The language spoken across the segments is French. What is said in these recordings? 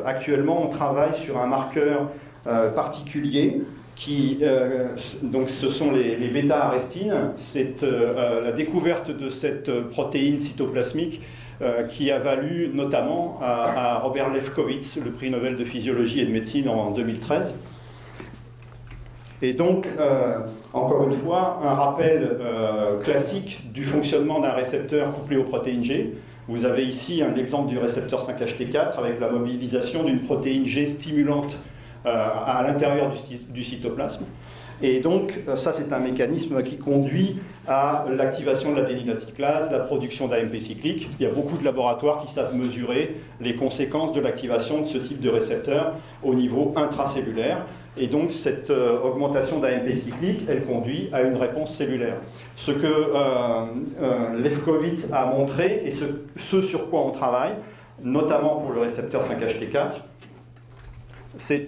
Actuellement, on travaille sur un marqueur particulier donc ce sont les bêta-arrestines. C'est la découverte de cette protéine cytoplasmique qui a valu notamment à Robert Lefkowitz le prix Nobel de physiologie et de médecine en 2013. Et donc, encore une fois, un rappel classique du fonctionnement d'un récepteur couplé aux protéines G. Vous avez ici un exemple du récepteur 5-HT4 avec la mobilisation d'une protéine G stimulante à l'intérieur du cytoplasme. Et donc, ça, c'est un mécanisme qui conduit à l'activation de l'adénylate-cyclase, la production d'AMP cyclique. Il y a beaucoup de laboratoires qui savent mesurer les conséquences de l'activation de ce type de récepteur au niveau intracellulaire. Et donc, cette augmentation d'AMP cyclique, elle conduit à une réponse cellulaire. Ce que Lefkowitz a montré, et ce sur quoi on travaille, notamment pour le récepteur 5-HT4, c'est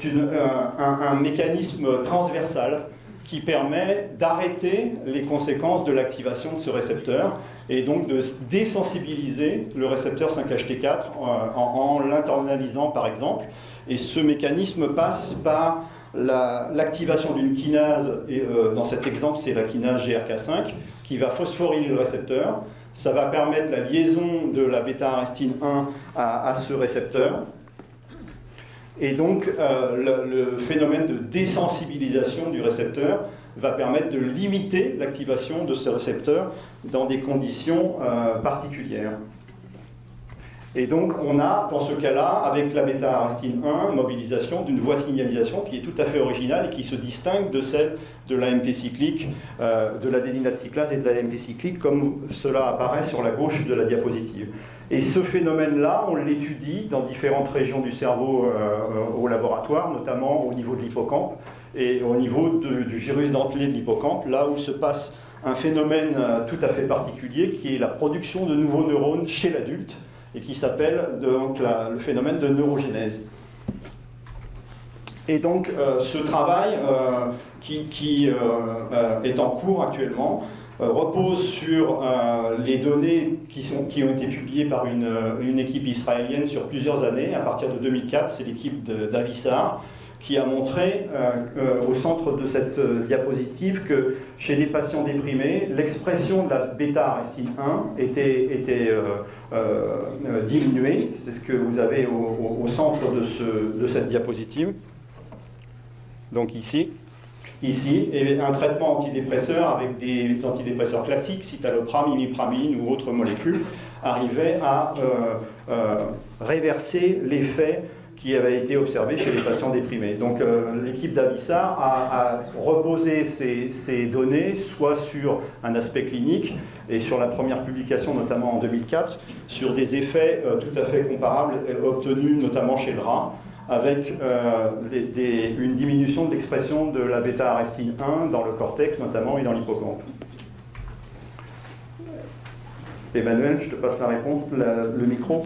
un mécanisme transversal qui permet d'arrêter les conséquences de l'activation de ce récepteur et donc de désensibiliser le récepteur 5-HT4 en l'internalisant par exemple. Et ce mécanisme passe par l'activation d'une kinase, et dans cet exemple c'est la kinase GRK5 qui va phosphoryler le récepteur. Ça va permettre la liaison de la bêta-arrestine 1 à ce récepteur. Et donc, le phénomène de désensibilisation du récepteur va permettre de limiter l'activation de ce récepteur dans des conditions particulières. Et donc, on a, dans ce cas-là, avec la bêta-arrestine 1, mobilisation d'une voie signalisation qui est tout à fait originale et qui se distingue de celle de l'AMP cyclique, de l'adénylate-cyclase et de l'AMP cyclique, comme cela apparaît sur la gauche de la diapositive. Et ce phénomène-là, on l'étudie dans différentes régions du cerveau au laboratoire, notamment au niveau de l'hippocampe et au niveau du gyrus dentelé de l'hippocampe, là où se passe un phénomène tout à fait particulier qui est la production de nouveaux neurones chez l'adulte et qui s'appelle donc le phénomène de neurogénèse. Et donc ce travail qui est en cours actuellement repose sur les données qui ont été publiées par une équipe israélienne sur plusieurs années. À partir de 2004, c'est l'équipe d'Avissar qui a montré au centre de cette diapositive que chez les patients déprimés, l'expression de la bêta-arrestine 1 était diminuée. C'est ce que vous avez au centre de cette diapositive. Donc ici, et un traitement antidépresseur avec des antidépresseurs classiques, citalopram, imipramine ou autres molécules, arrivait à réverser l'effet qui avait été observé chez les patients déprimés. Donc l'équipe d'Avissar a reposé ces données, soit sur un aspect clinique, et sur la première publication, notamment en 2004, sur des effets tout à fait comparables obtenus notamment chez le rat, avec une diminution de l'expression de la bêta-arrestine 1 dans le cortex notamment et dans l'hippocampe. Emmanuel, je te passe la réponse, le micro.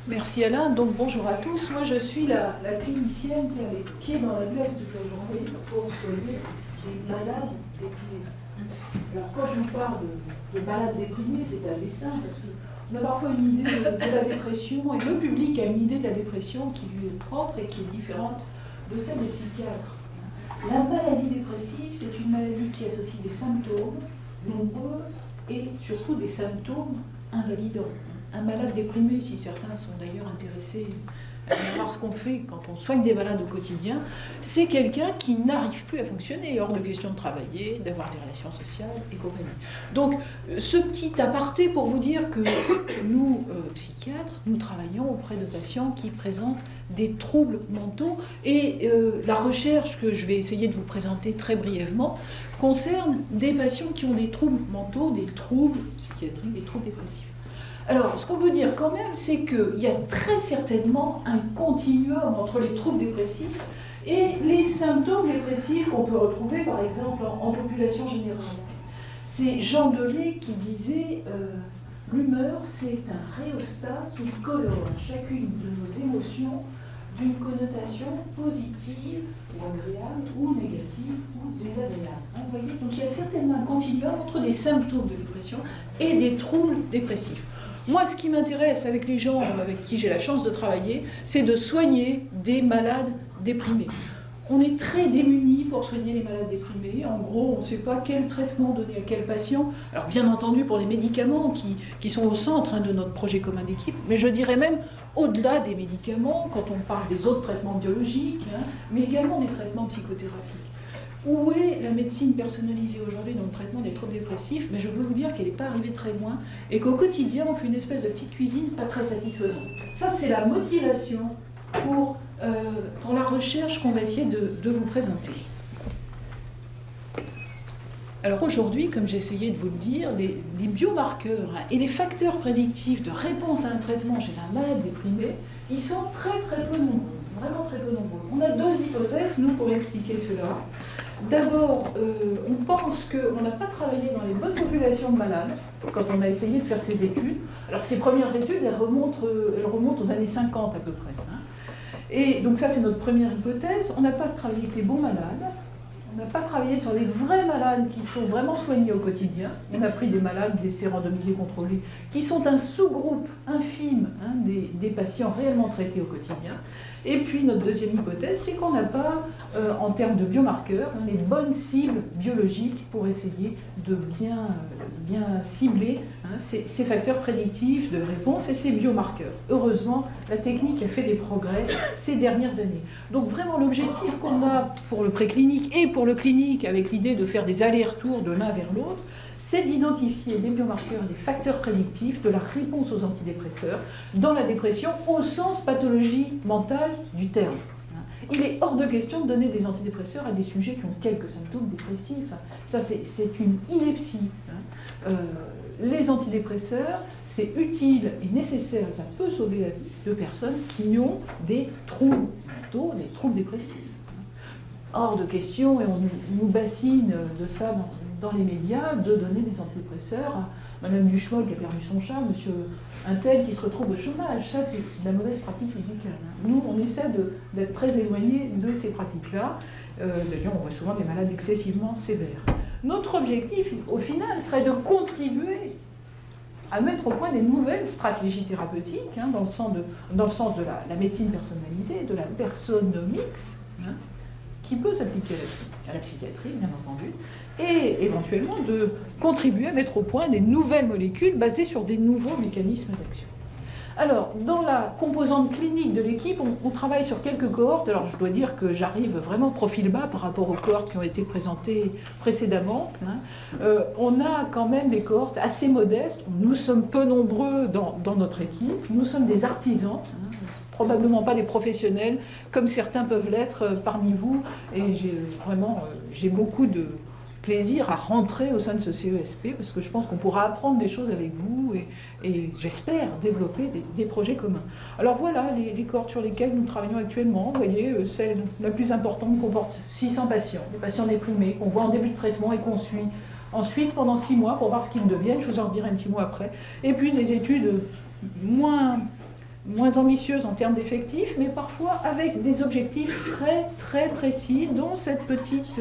Merci Alain. Donc bonjour à tous. Moi je suis la clinicienne qui a les pieds dans la glace toute la journée pour soigner des malades déprimés. Alors quand je vous parle de malades déprimés, c'est à dessein parce que on a parfois une idée de la dépression, et le public a une idée de la dépression qui lui est propre et qui est différente de celle des psychiatres. La maladie dépressive, c'est une maladie qui associe des symptômes nombreux et surtout des symptômes invalidants. Un malade déprimé, si certains sont d'ailleurs intéressés à voir ce qu'on fait quand on soigne des malades au quotidien, c'est quelqu'un qui n'arrive plus à fonctionner, hors de question de travailler, d'avoir des relations sociales et compagnie. Donc, ce petit aparté pour vous dire que nous, psychiatres, nous travaillons auprès de patients qui présentent des troubles mentaux et la recherche que je vais essayer de vous présenter très brièvement concerne des patients qui ont des troubles mentaux, des troubles psychiatriques, des troubles dépressifs. Alors, ce qu'on peut dire quand même, c'est qu'il y a très certainement un continuum entre les troubles dépressifs et les symptômes dépressifs qu'on peut retrouver, par exemple, en population générale. C'est Jean Delay qui disait « L'humeur, c'est un rhéostat qui colore chacune de nos émotions d'une connotation positive ou agréable ou négative ou désagréable. » Vous voyez, donc il y a certainement un continuum entre des symptômes de dépression et des troubles dépressifs. Moi, ce qui m'intéresse avec les gens avec qui j'ai la chance de travailler, c'est de soigner des malades déprimés. On est très démunis pour soigner les malades déprimés. En gros, on ne sait pas quel traitement donner à quel patient. Alors bien entendu pour les médicaments qui sont au centre de notre projet commun d'équipe, mais je dirais même au-delà des médicaments, quand on parle des autres traitements biologiques, mais également des traitements psychothérapiques. Où est la médecine personnalisée aujourd'hui dans le traitement des troubles dépressifs? Mais je peux vous dire qu'elle n'est pas arrivée très loin et qu'au quotidien, on fait une espèce de petite cuisine pas très satisfaisante. Ça, c'est la motivation pour la recherche qu'on va essayer de vous présenter. Alors aujourd'hui, comme j'ai essayé de vous le dire, les biomarqueurs et les facteurs prédictifs de réponse à un traitement chez un malade déprimé, ils sont très très peu nombreux, vraiment très peu nombreux. On a deux hypothèses, nous, pour expliquer cela. D'abord, on pense qu'on n'a pas travaillé dans les bonnes populations de malades quand on a essayé de faire ces études. Alors ces premières études, elles remontent aux années 50 à peu près. Et donc ça, c'est notre première hypothèse. On n'a pas travaillé avec les bons malades. On n'a pas travaillé sur les vrais malades qui sont vraiment soignés au quotidien. On a pris des malades laissés randomisés contrôlés, qui sont un sous-groupe infime des patients réellement traités au quotidien. Et puis notre deuxième hypothèse, c'est qu'on n'a pas, en termes de biomarqueurs, les bonnes cibles biologiques pour essayer de bien cibler ces facteurs prédictifs de réponse et ces biomarqueurs. Heureusement, la technique a fait des progrès ces dernières années. Donc vraiment l'objectif qu'on a pour le préclinique et pour le clinique, avec l'idée de faire des allers-retours de l'un vers l'autre, c'est d'identifier des biomarqueurs et des facteurs prédictifs de la réponse aux antidépresseurs dans la dépression au sens pathologie mentale du terme. Il est hors de question de donner des antidépresseurs à des sujets qui ont quelques symptômes dépressifs. Ça, c'est une ineptie. Les antidépresseurs, c'est utile et nécessaire, ça peut sauver la vie de personnes qui ont des troubles mentaux, des troubles dépressifs. Hors de question, et on nous bassine de ça dans les médias, de donner des antidépresseurs à Madame Duchemol qui a perdu son chat, Monsieur Untel qui se retrouve au chômage. Ça, c'est de la mauvaise pratique médicale. Nous, on essaie d'être très éloignés de ces pratiques-là. D'ailleurs, on voit souvent des malades excessivement sévères. Notre objectif, au final, serait de contribuer à mettre au point des nouvelles stratégies thérapeutiques, dans le sens de la médecine personnalisée, de la personnomics, qui peut s'appliquer à la psychiatrie, bien entendu, et éventuellement de contribuer à mettre au point des nouvelles molécules basées sur des nouveaux mécanismes d'action. Alors, dans la composante clinique de l'équipe, on travaille sur quelques cohortes. Alors, je dois dire que j'arrive vraiment profil bas par rapport aux cohortes qui ont été présentées précédemment. On a quand même des cohortes assez modestes. Nous sommes peu nombreux dans notre équipe. Nous sommes des artisans, probablement pas des professionnels, comme certains peuvent l'être parmi vous. Et j'ai beaucoup de plaisir à rentrer au sein de ce CESP, parce que je pense qu'on pourra apprendre des choses avec vous et j'espère développer des projets communs. Alors voilà les cohortes sur lesquelles nous travaillons actuellement. Vous voyez, celle la plus importante comporte 600 patients, des patients déprimés qu'on voit en début de traitement et qu'on suit ensuite pendant 6 mois pour voir ce qu'ils deviennent. Je vous en redirai un petit mot après. Et puis des études moins ambitieuses en termes d'effectifs, mais parfois avec des objectifs très très précis, dont cette petite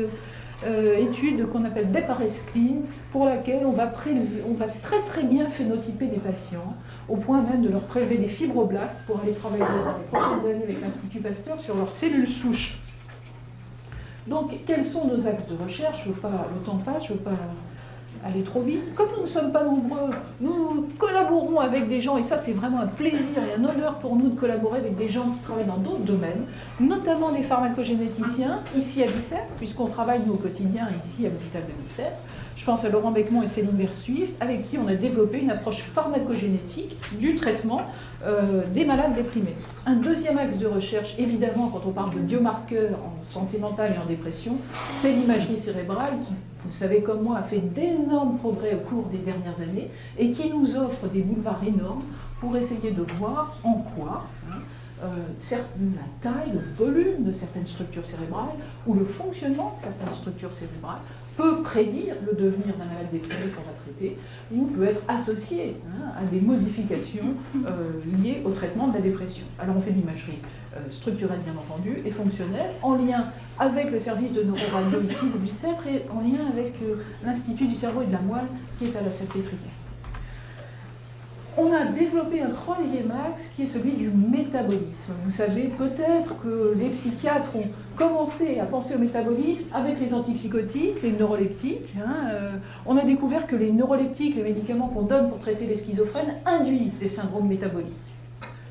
étude qu'on appelle BEPARES-Clean, pour laquelle on va très très bien phénotyper des patients, au point même de leur prélever des fibroblastes pour aller travailler dans les prochaines années avec l'Institut Pasteur sur leurs cellules souches. Donc, quels sont nos axes de recherche? Le temps passe, je ne veux pas aller trop vite. Comme nous ne sommes pas nombreux, nous collaborons avec des gens, et ça c'est vraiment un plaisir et un honneur pour nous de collaborer avec des gens qui travaillent dans d'autres domaines, notamment des pharmacogénéticiens, ici à Bicêtre, puisqu'on travaille nous au quotidien ici à l'hôpital de Bicêtre. Je pense à Laurent Beckmont et Céline Versuif, avec qui on a développé une approche pharmacogénétique du traitement des malades déprimés. Un deuxième axe de recherche, évidemment, quand on parle de biomarqueurs en santé mentale et en dépression, c'est l'imagerie cérébrale qui, vous le savez comme moi, a fait d'énormes progrès au cours des dernières années et qui nous offre des boulevards énormes pour essayer de voir en quoi la taille, le volume de certaines structures cérébrales ou le fonctionnement de certaines structures cérébrales peut prédire le devenir d'un malade déprimé qu'on va traiter ou peut être associé à des modifications liées au traitement de la dépression. Alors on fait de l'imagerie structurelle bien entendu et fonctionnelle en lien avec le service de neuroradio ici de Bicêtre et en lien avec l'Institut du cerveau et de la moelle qui est à la Salpêtrière. On a développé un troisième axe qui est celui du métabolisme. Vous savez peut-être que les psychiatres ont commencé à penser au métabolisme avec les antipsychotiques, les neuroleptiques. On a découvert que les neuroleptiques, les médicaments qu'on donne pour traiter les schizophrènes, induisent des syndromes métaboliques.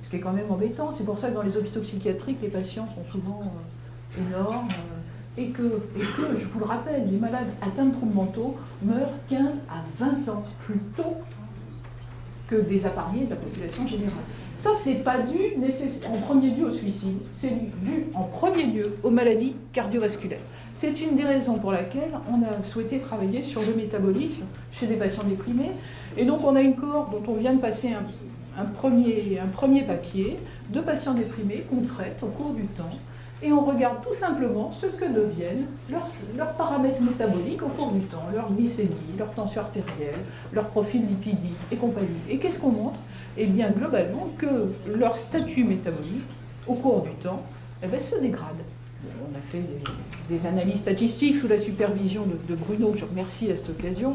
Ce qui est quand même embêtant. C'est pour ça que dans les hôpitaux psychiatriques, les patients sont souvent énormes. Et que, je vous le rappelle, les malades atteints de troubles mentaux meurent 15 à 20 ans plus tôt que des épargnés de la population générale. Ça, c'est pas dû en premier lieu au suicide, c'est dû en premier lieu aux maladies cardiovasculaires. C'est une des raisons pour laquelle on a souhaité travailler sur le métabolisme chez des patients déprimés. Et donc, on a une cohorte dont on vient de passer un premier papier de patients déprimés qu'on traite au cours du temps. Et on regarde tout simplement ce que deviennent leurs paramètres métaboliques au cours du temps, leur glycémie, leur tension artérielle, leur profil lipidique et compagnie. Et qu'est-ce qu'on montre? Eh bien, globalement, que leur statut métabolique, au cours du temps, se dégrade. On a fait des analyses statistiques sous la supervision de Bruno, que je remercie à cette occasion,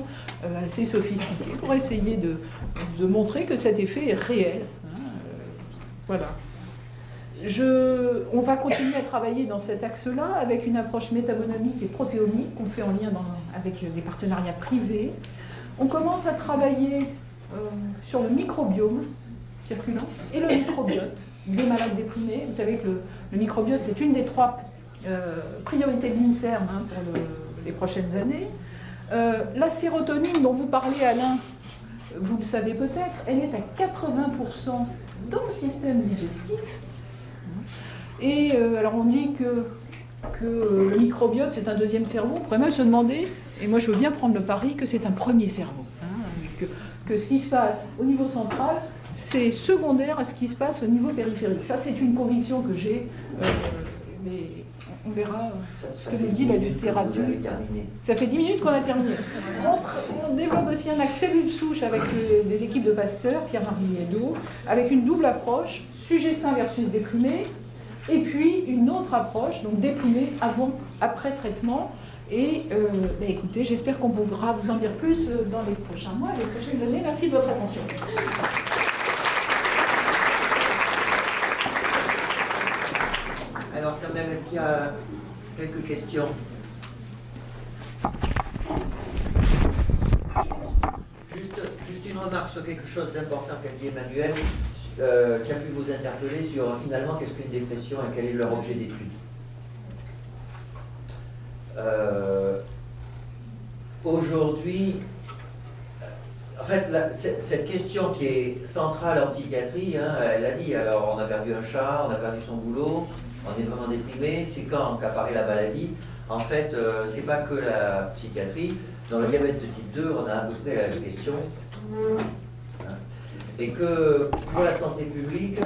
assez sophistiquées, pour essayer de montrer que cet effet est réel. Voilà. On va continuer à travailler dans cet axe-là avec une approche métabonomique et protéomique qu'on fait en lien avec des partenariats privés. On commence à travailler sur le microbiome circulant et le microbiote des malades déprimés. Vous savez que le microbiote, c'est une des 3 priorités de l'INSERM pour les prochaines années. La sérotonine dont vous parlez, Alain, vous le savez peut-être, elle est à 80% dans le système digestif. Et alors on dit que le microbiote c'est un deuxième cerveau, on pourrait même se demander, et moi je veux bien prendre le pari, que c'est un premier cerveau. Que ce qui se passe au niveau central, c'est secondaire à ce qui se passe au niveau périphérique. Ça c'est une conviction que j'ai, mais on verra ce que nous dit la littérature. Ça fait 10 minutes qu'on a terminé. On développe aussi un axe cellule souche avec des équipes de Pasteur, Pierre-Marie Edo, avec une double approche, sujet sain versus déprimé, et puis une autre approche, donc déprimé avant, après traitement. Et écoutez, j'espère qu'on pourra vous en dire plus dans les prochains mois, les prochaines années. Merci de votre attention. Alors quand même, est-ce qu'il y a quelques questions? Juste une remarque sur quelque chose d'important qu'a dit Emmanuel, qui a pu vous interpeller sur finalement qu'est-ce qu'une dépression et quel est leur objet d'étude. Aujourd'hui, en fait, cette question qui est centrale en psychiatrie, elle a dit, alors on a perdu un chat, on a perdu son boulot, on est vraiment déprimé, c'est quand qu'apparaît la maladie. En fait, c'est pas que la psychiatrie. Dans le diabète de type 2, on a à peu près la même question. Et que pour la santé publique,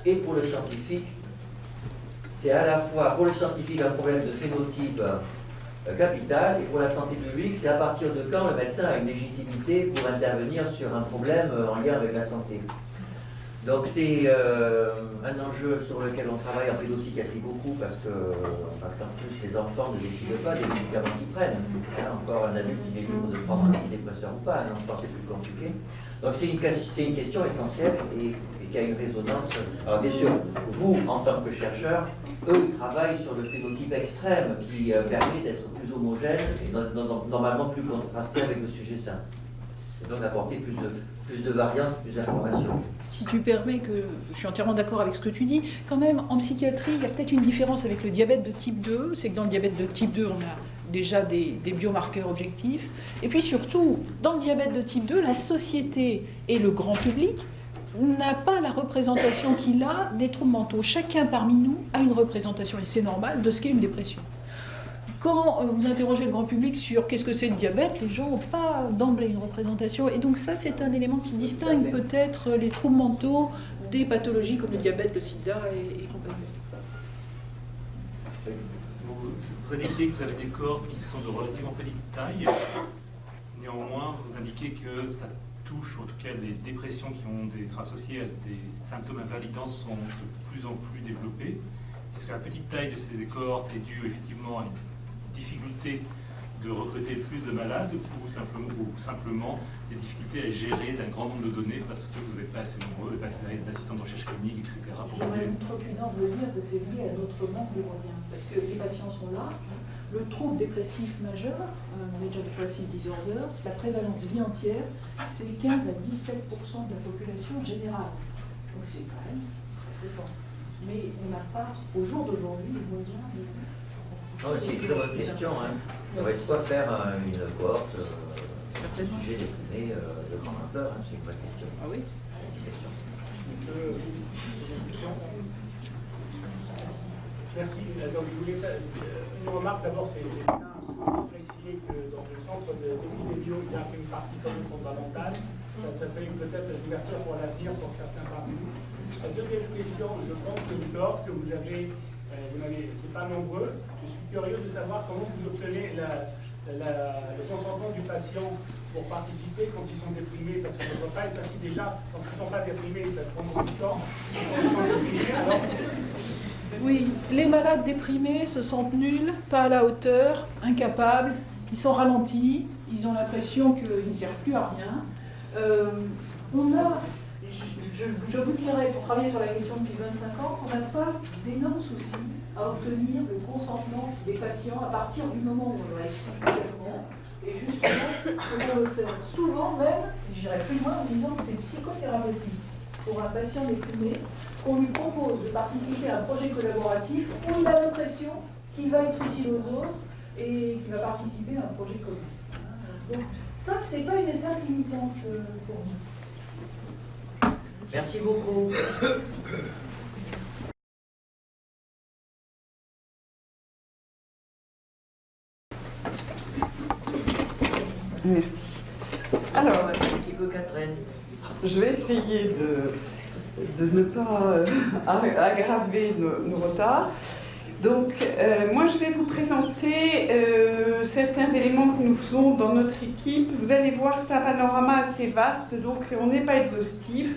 et pour le scientifique, c'est à la fois pour le scientifique un problème de phénotype capital, et pour la santé publique, c'est à partir de quand le médecin a une légitimité pour intervenir sur un problème en lien avec la santé. Donc c'est un enjeu sur lequel on travaille en pédopsychiatrie beaucoup parce qu'en plus les enfants ne décident pas des médicaments qu'ils prennent. Encore un adulte qui est libre de prendre un antidépresseur ou pas, un enfant c'est plus compliqué. Donc c'est une question essentielle et qui a une résonance. Alors bien sûr, vous en tant que chercheur, eux ils travaillent sur le phénotype extrême qui permet d'être plus homogène et normalement plus contrasté avec le sujet sain. Et donc d'apporter plus de variance, plus d'informations. Si tu permets, que je suis entièrement d'accord avec ce que tu dis, quand même, en psychiatrie, il y a peut-être une différence avec le diabète de type 2, c'est que dans le diabète de type 2, on a déjà des biomarqueurs objectifs, et puis surtout, dans le diabète de type 2, la société et le grand public n'a pas la représentation qu'il a des troubles mentaux. Chacun parmi nous a une représentation, et c'est normal, de ce qu'est une dépression. Quand vous interrogez le grand public sur qu'est-ce que c'est le diabète, les gens n'ont pas d'emblée une représentation. Et donc ça, c'est un élément qui distingue peut-être les troubles mentaux des pathologies comme le diabète, le sida et compagnie. Vous indiquez que vous avez des cohortes qui sont de relativement petite taille. Néanmoins, vous indiquez que ça touche, en tout cas les dépressions qui sont associées à des symptômes invalidants sont de plus en plus développées. Est-ce que la petite taille de ces cohortes est due effectivement à une difficulté de recruter plus de malades ou simplement des difficultés à gérer d'un grand nombre de données parce que vous n'êtes pas assez nombreux, pas assez d'assistants de recherche clinique, etc. J'aurais une trop prudence de dire que c'est lié à notre manque de moyens, parce que les patients sont là. Le trouble dépressif majeur, Major Depressive Disorder, la prévalence vie entière, c'est 15 à 17% de la population générale. Donc c'est quand même important. Mais on n'a pas, au jour d'aujourd'hui, les moyens de... Non, c'est une très bonne question. Hein. On va de quoi faire une cohorte sujet déprimé de grande ampleur, hein, c'est une bonne question. Ah oui. Merci. Donc, je voulais une remarque d'abord, c'est bien préciser que dans le centre d'épidémio, il y a une partie quand même fondamentale. Ça fait peut-être une ouverture pour l'avenir pour certains parmi nous. La deuxième question, je pense que le corps que vous avez, c'est pas nombreux. Je suis curieux de savoir comment vous obtenez le consentement du patient pour participer quand ils sont déprimés, parce que ça ne doit pas être facile déjà, quand ils ne sont pas déprimés, ça prend beaucoup de temps. Quand ils sont déprimés, alors... Oui, les malades déprimés se sentent nuls, pas à la hauteur, incapables, ils sont ralentis, ils ont l'impression qu'ils ne servent plus à rien. Je vous dirais, pour travailler sur la question depuis 25 ans, on n'a pas d'énormes soucis à obtenir le consentement des patients à partir du moment où on leur explique clairement et justement comment le faire. Souvent même, j'irai plus loin en disant que c'est psychothérapeutique pour un patient déprimé, on lui propose de participer à un projet collaboratif où il a l'impression qu'il va être utile aux autres et qu'il va participer à un projet commun. Donc ça, c'est pas une étape limitante pour nous. Merci beaucoup. Merci. Alors, Un petit peu Catherine. je vais essayer de ne pas aggraver nos retards. Donc, moi, je vais vous présenter certains éléments que nous faisons dans notre équipe. Vous allez voir, c'est un panorama assez vaste, donc on n'est pas exhaustif.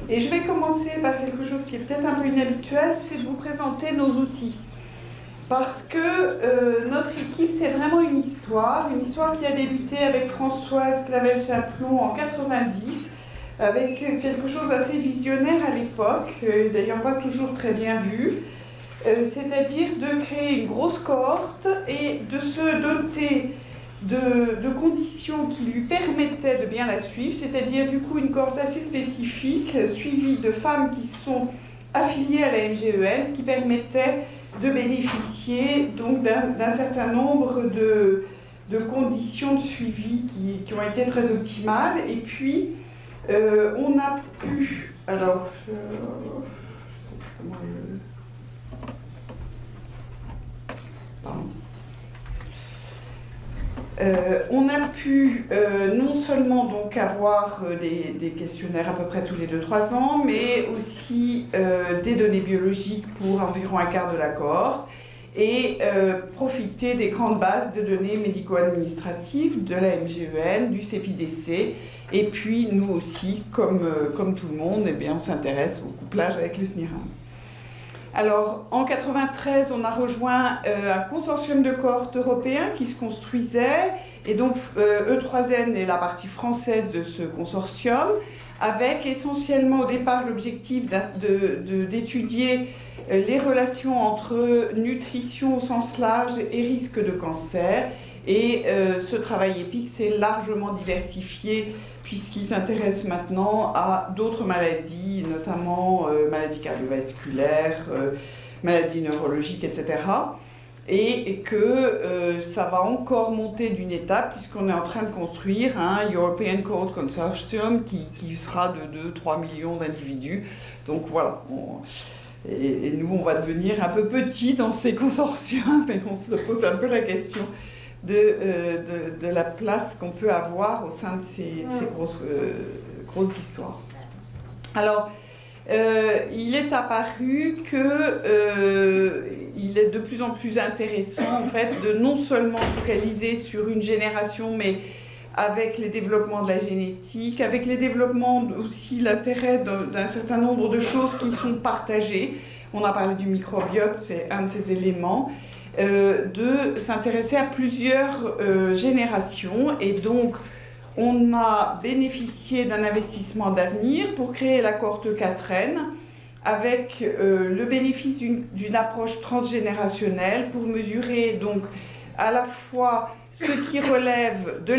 Et je vais commencer par quelque chose qui est peut-être un peu inhabituel, c'est de vous présenter nos outils. Parce que notre équipe, c'est vraiment une histoire qui a débuté avec Françoise Clavel-Chaplon en 90, avec quelque chose d'assez visionnaire à l'époque, d'ailleurs pas toujours très bien vu, c'est-à-dire de créer une grosse cohorte et de se doter de conditions qui lui permettaient de bien la suivre, c'est-à-dire du coup une cohorte assez spécifique, suivie de femmes qui sont affiliées à la MGEN, ce qui permettait de bénéficier donc d'un certain nombre de conditions de suivi qui ont été très optimales. Et puis, on a pu... Alors, je sais comment pardon. On a pu non seulement donc avoir des questionnaires à peu près tous les 2-3 ans, mais aussi des données biologiques pour environ un quart de la cohorte et profiter des grandes bases de données médico-administratives de la MGEN, du CEPIDC, et puis nous aussi, comme tout le monde, eh bien, on s'intéresse au couplage avec le SNIRAM. Alors, en 1993, on a rejoint un consortium de cohortes européens qui se construisait, et donc E3N est la partie française de ce consortium, avec essentiellement au départ l'objectif d'étudier les relations entre nutrition au sens large et risque de cancer. Et ce travail EPIC s'est largement diversifié puisqu'il s'intéresse maintenant à d'autres maladies, notamment maladies cardiovasculaires, maladies neurologiques, etc. Et que ça va encore monter d'une étape puisqu'on est en train de construire un European Cohort Consortium qui sera de 2-3 millions d'individus. Donc voilà. Et nous, on va devenir un peu petits dans ces consortiums, mais on se pose un peu la question de la place qu'on peut avoir au sein de ces grosses histoires. Alors, il est apparu qu'il est de plus en plus intéressant en fait, de non seulement focaliser sur une génération, mais avec les développements de la génétique, avec les développements aussi l'intérêt d'un certain nombre de choses qui sont partagées. On a parlé du microbiote, c'est un de ces éléments. de s'intéresser à plusieurs générations. Et donc, on a bénéficié d'un investissement d'avenir pour créer la cohorte 4N, avec le bénéfice d'une approche transgénérationnelle pour mesurer donc à la fois ce qui relève de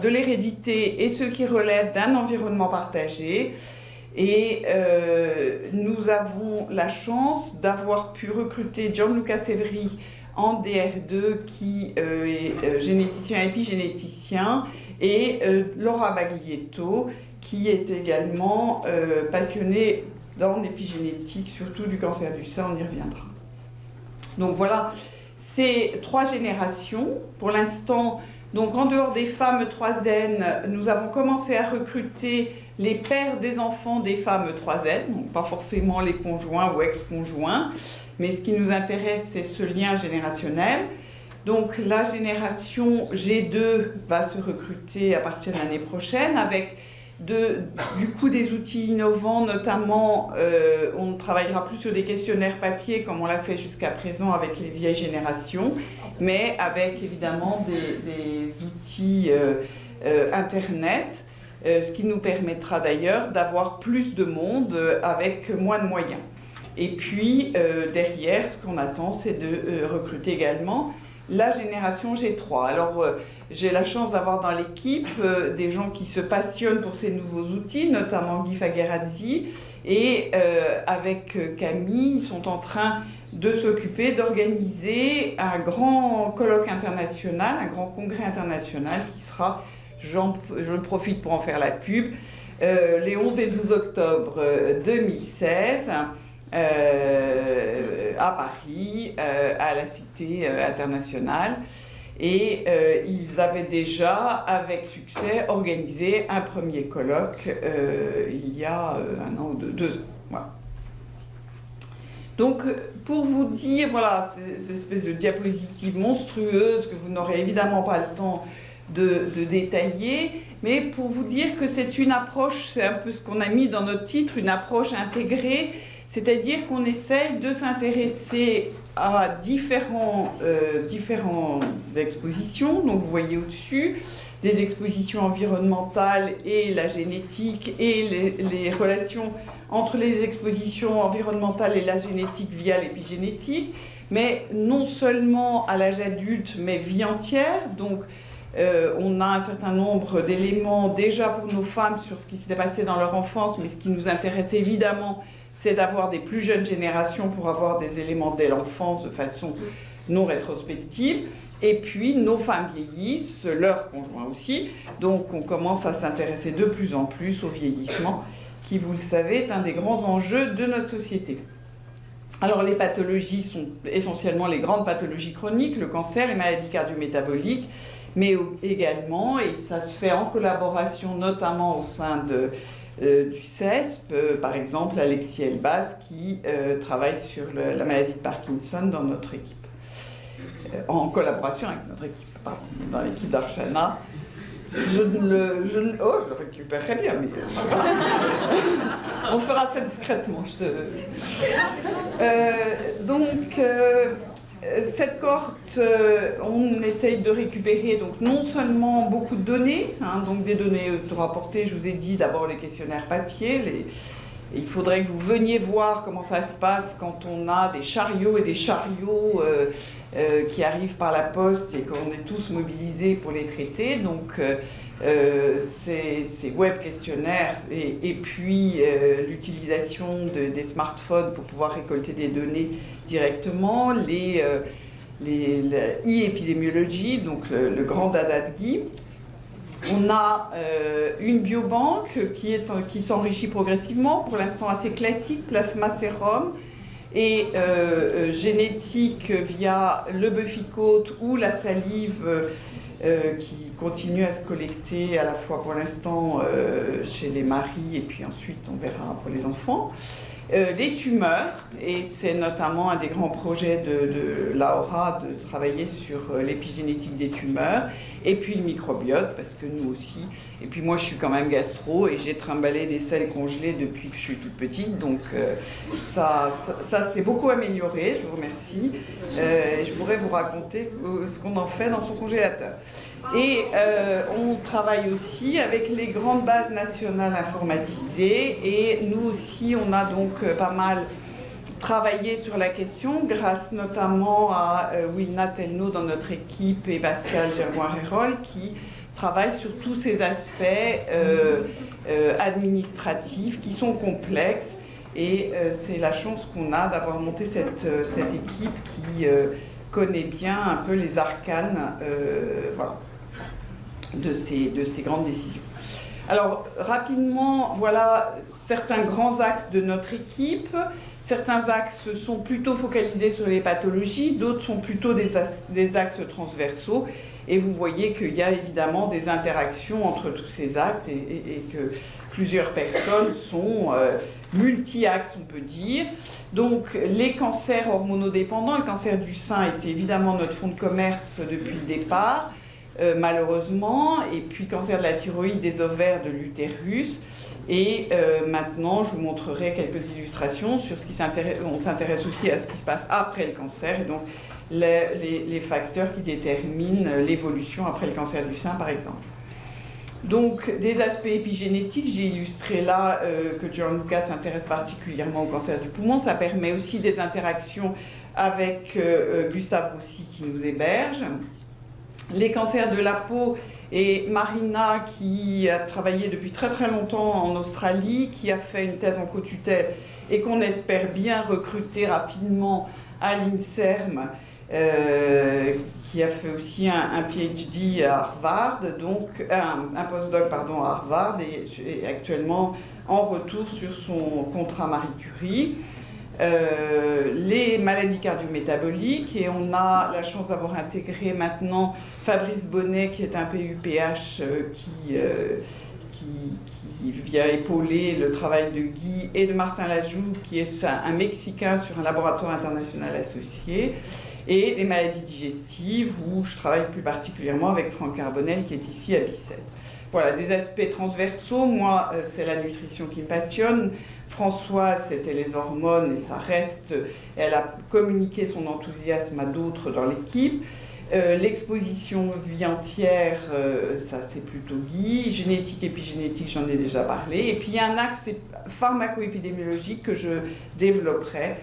l'hérédité et ce qui relève d'un environnement partagé. Et nous avons la chance d'avoir pu recruter Gianluca Severi en DR2 qui est généticien épigénéticien et Laura Baglietto qui est également passionnée dans l'épigénétique, surtout du cancer du sein, on y reviendra. Donc voilà, ces 3 générations. Pour l'instant, donc en dehors des femmes 3N, nous avons commencé à recruter les pères des enfants des femmes 3N, donc pas forcément les conjoints ou ex-conjoints, mais ce qui nous intéresse, c'est ce lien générationnel. Donc la génération G2 va se recruter à partir de l'année prochaine avec du coup des outils innovants, notamment on travaillera plus sur des questionnaires papier comme on l'a fait jusqu'à présent avec les vieilles générations, mais avec évidemment des outils Internet, ce qui nous permettra d'ailleurs d'avoir plus de monde avec moins de moyens. Et puis derrière, ce qu'on attend, c'est de recruter également la génération G3. Alors, j'ai la chance d'avoir dans l'équipe des gens qui se passionnent pour ces nouveaux outils, notamment Guy Fagherazzi, et avec Camille, ils sont en train de s'occuper d'organiser un grand colloque international, un grand congrès international qui sera, je profite pour en faire la pub, les 11 et 12 octobre 2016, à Paris, à la Cité internationale. Et ils avaient déjà, avec succès, organisé un premier colloque il y a 1 an ou 2 ans. Voilà. Donc, pour vous dire, voilà, ces espèces de diapositives monstrueuses que vous n'aurez évidemment pas le temps de détailler, mais pour vous dire que c'est une approche, c'est un peu ce qu'on a mis dans notre titre, une approche intégrée. C'est-à-dire qu'on essaye de s'intéresser à différentes expositions. Donc vous voyez au-dessus des expositions environnementales et la génétique et les relations entre les expositions environnementales et la génétique via l'épigénétique, mais non seulement à l'âge adulte, mais vie entière. Donc on a un certain nombre d'éléments déjà pour nos femmes sur ce qui s'est passé dans leur enfance, mais ce qui nous intéresse évidemment, c'est d'avoir des plus jeunes générations pour avoir des éléments dès l'enfance de façon non rétrospective. Et puis, nos femmes vieillissent, leurs conjoints aussi. Donc, on commence à s'intéresser de plus en plus au vieillissement, qui, vous le savez, est un des grands enjeux de notre société. Alors, les pathologies sont essentiellement les grandes pathologies chroniques, le cancer, les maladies cardio-métaboliques, mais également, et ça se fait en collaboration notamment au sein du CESP, par exemple Alexis Elbaz qui travaille sur la maladie de Parkinson dans notre équipe, en collaboration avec notre équipe, pardon, dans l'équipe d'Archana. Je le récupérerai bien, mais on fera ça discrètement. Cette cohorte, on essaye de récupérer donc non seulement beaucoup de données, donc des données de rapporter, je vous ai dit d'abord les questionnaires papier, il faudrait que vous veniez voir comment ça se passe quand on a des chariots et des chariots qui arrivent par la poste et qu'on est tous mobilisés pour les traiter. Donc ces web questionnaires et puis l'utilisation des smartphones pour pouvoir récolter des données directement, l'e-épidémiologie, donc le grand dada de Guy. On a une biobanque qui s'enrichit progressivement, pour l'instant assez classique, plasma sérum, et génétique via le buffycoat ou la salive qui continue à se collecter à la fois pour l'instant chez les maris et puis ensuite on verra pour les enfants. Les tumeurs, et c'est notamment un des grands projets de l'AORA de travailler sur l'épigénétique des tumeurs, et puis le microbiote, parce que nous aussi, et puis moi je suis quand même gastro et j'ai trimballé des sels congelés depuis que je suis toute petite, donc ça s'est beaucoup amélioré, je vous remercie. Je pourrais vous raconter ce qu'on en fait dans son congélateur. Et on travaille aussi avec les grandes bases nationales informatisées, et nous aussi on a donc pas mal travaillé sur la question grâce notamment à Wilna Telno dans notre équipe et Pascal Gerbois-Rérol qui travaillent sur tous ces aspects administratifs qui sont complexes, et c'est la chance qu'on a d'avoir monté cette équipe qui connaît bien un peu les arcanes voilà, de ces grandes décisions. Alors, rapidement, voilà certains grands axes de notre équipe. Certains axes sont plutôt focalisés sur les pathologies, d'autres sont plutôt des axes transversaux. Et vous voyez qu'il y a évidemment des interactions entre tous ces axes et que plusieurs personnes sont multi-axes, on peut dire. Donc, les cancers hormonodépendants, le cancer du sein est évidemment notre fonds de commerce depuis le départ. Malheureusement, et puis cancer de la thyroïde, des ovaires, de l'utérus. Et maintenant, je vous montrerai quelques illustrations sur ce qui s'intéresse. On s'intéresse aussi à ce qui se passe après le cancer, et donc les facteurs qui déterminent l'évolution après le cancer du sein, par exemple. Donc, des aspects épigénétiques, j'ai illustré là que Gianluca s'intéresse particulièrement au cancer du poumon. Ça permet aussi des interactions avec Gustave Roussy qui nous héberge. Les cancers de la peau, et Marina qui a travaillé depuis très très longtemps en Australie, qui a fait une thèse en co-tutelle et qu'on espère bien recruter rapidement à l'INSERM, qui a fait aussi un PhD à Harvard, donc un postdoc pardon, à Harvard, et actuellement en retour sur son contrat Marie Curie. Les maladies cardio-métaboliques, et on a la chance d'avoir intégré maintenant Fabrice Bonnet qui est un PUPH qui vient épauler le travail de Guy et de Martin Lajoux qui est un Mexicain sur un laboratoire international associé, et les maladies digestives où je travaille plus particulièrement avec Franck Carbonel qui est ici à Bicêtre. Voilà, des aspects transversaux. Moi, c'est la nutrition qui me passionne. Françoise, c'était les hormones, et ça reste, elle a communiqué son enthousiasme à d'autres dans l'équipe. L'exposition vie entière, ça c'est plutôt Guy. Génétique, épigénétique, j'en ai déjà parlé. Et puis il y a un axe pharmaco-épidémiologique que je développerai,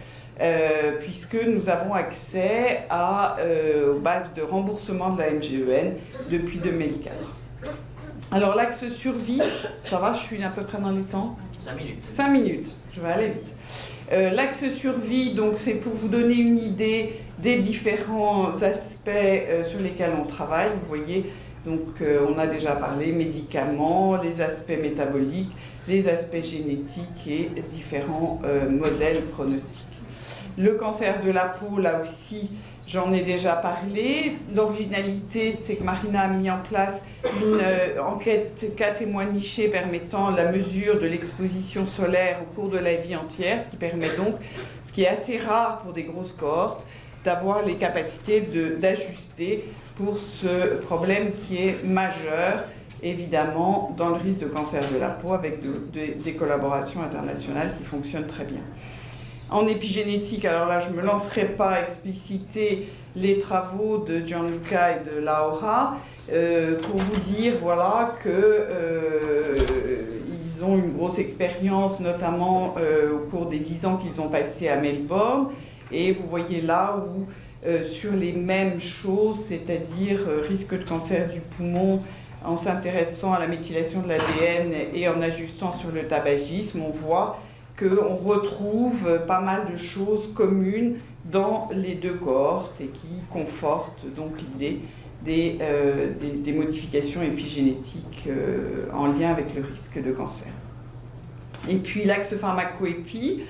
puisque nous avons accès aux bases de remboursement de la MGEN depuis 2004. Alors l'axe survie, ça va, je suis à peu près dans les temps ? 5 minutes. 5 minutes, je vais aller vite. L'axe survie, donc c'est pour vous donner une idée des différents aspects sur lesquels on travaille. Vous voyez, donc on a déjà parlé médicaments, les aspects métaboliques, les aspects génétiques et différents modèles pronostiques. Le cancer de la peau, là aussi, j'en ai déjà parlé. L'originalité, c'est que Marina a mis en place une enquête cas témoin niché permettant la mesure de l'exposition solaire au cours de la vie entière, ce qui permet donc, ce qui est assez rare pour des grosses cohortes, d'avoir les capacités d'ajuster pour ce problème qui est majeur, évidemment, dans le risque de cancer de la peau, avec des collaborations internationales qui fonctionnent très bien. En épigénétique, alors là, je ne me lancerai pas à expliciter les travaux de Gianluca et de Laura, pour vous dire voilà, qu'ils ont une grosse expérience, notamment au cours des 10 ans qu'ils ont passé à Melbourne. Et vous voyez là où, sur les mêmes choses, c'est-à-dire risque de cancer du poumon, en s'intéressant à la méthylation de l'ADN et en ajustant sur le tabagisme, on voit qu'on retrouve pas mal de choses communes dans les deux cohortes et qui confortent donc l'idée des modifications épigénétiques en lien avec le risque de cancer. Et puis l'axe pharmacoépi,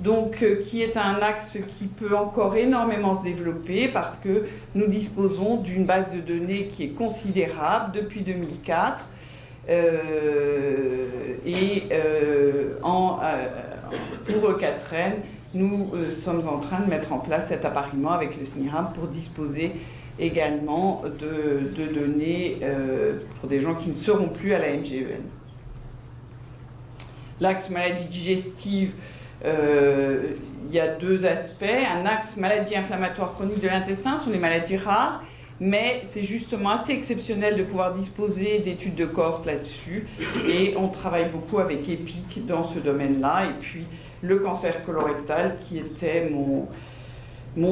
donc, qui est un axe qui peut encore énormément se développer parce que nous disposons d'une base de données qui est considérable depuis 2004. Pour Ecatren, nous sommes en train de mettre en place cet appariement avec le SNIRAM pour disposer également de données pour des gens qui ne seront plus à la NGEN. L'axe maladie digestive, il y a deux aspects. Un axe maladie inflammatoire chronique de l'intestin sont les maladies rares, mais c'est justement assez exceptionnel de pouvoir disposer d'études de cohorte là-dessus. Et on travaille beaucoup avec EPIC dans ce domaine-là. Et puis le cancer colorectal qui était mon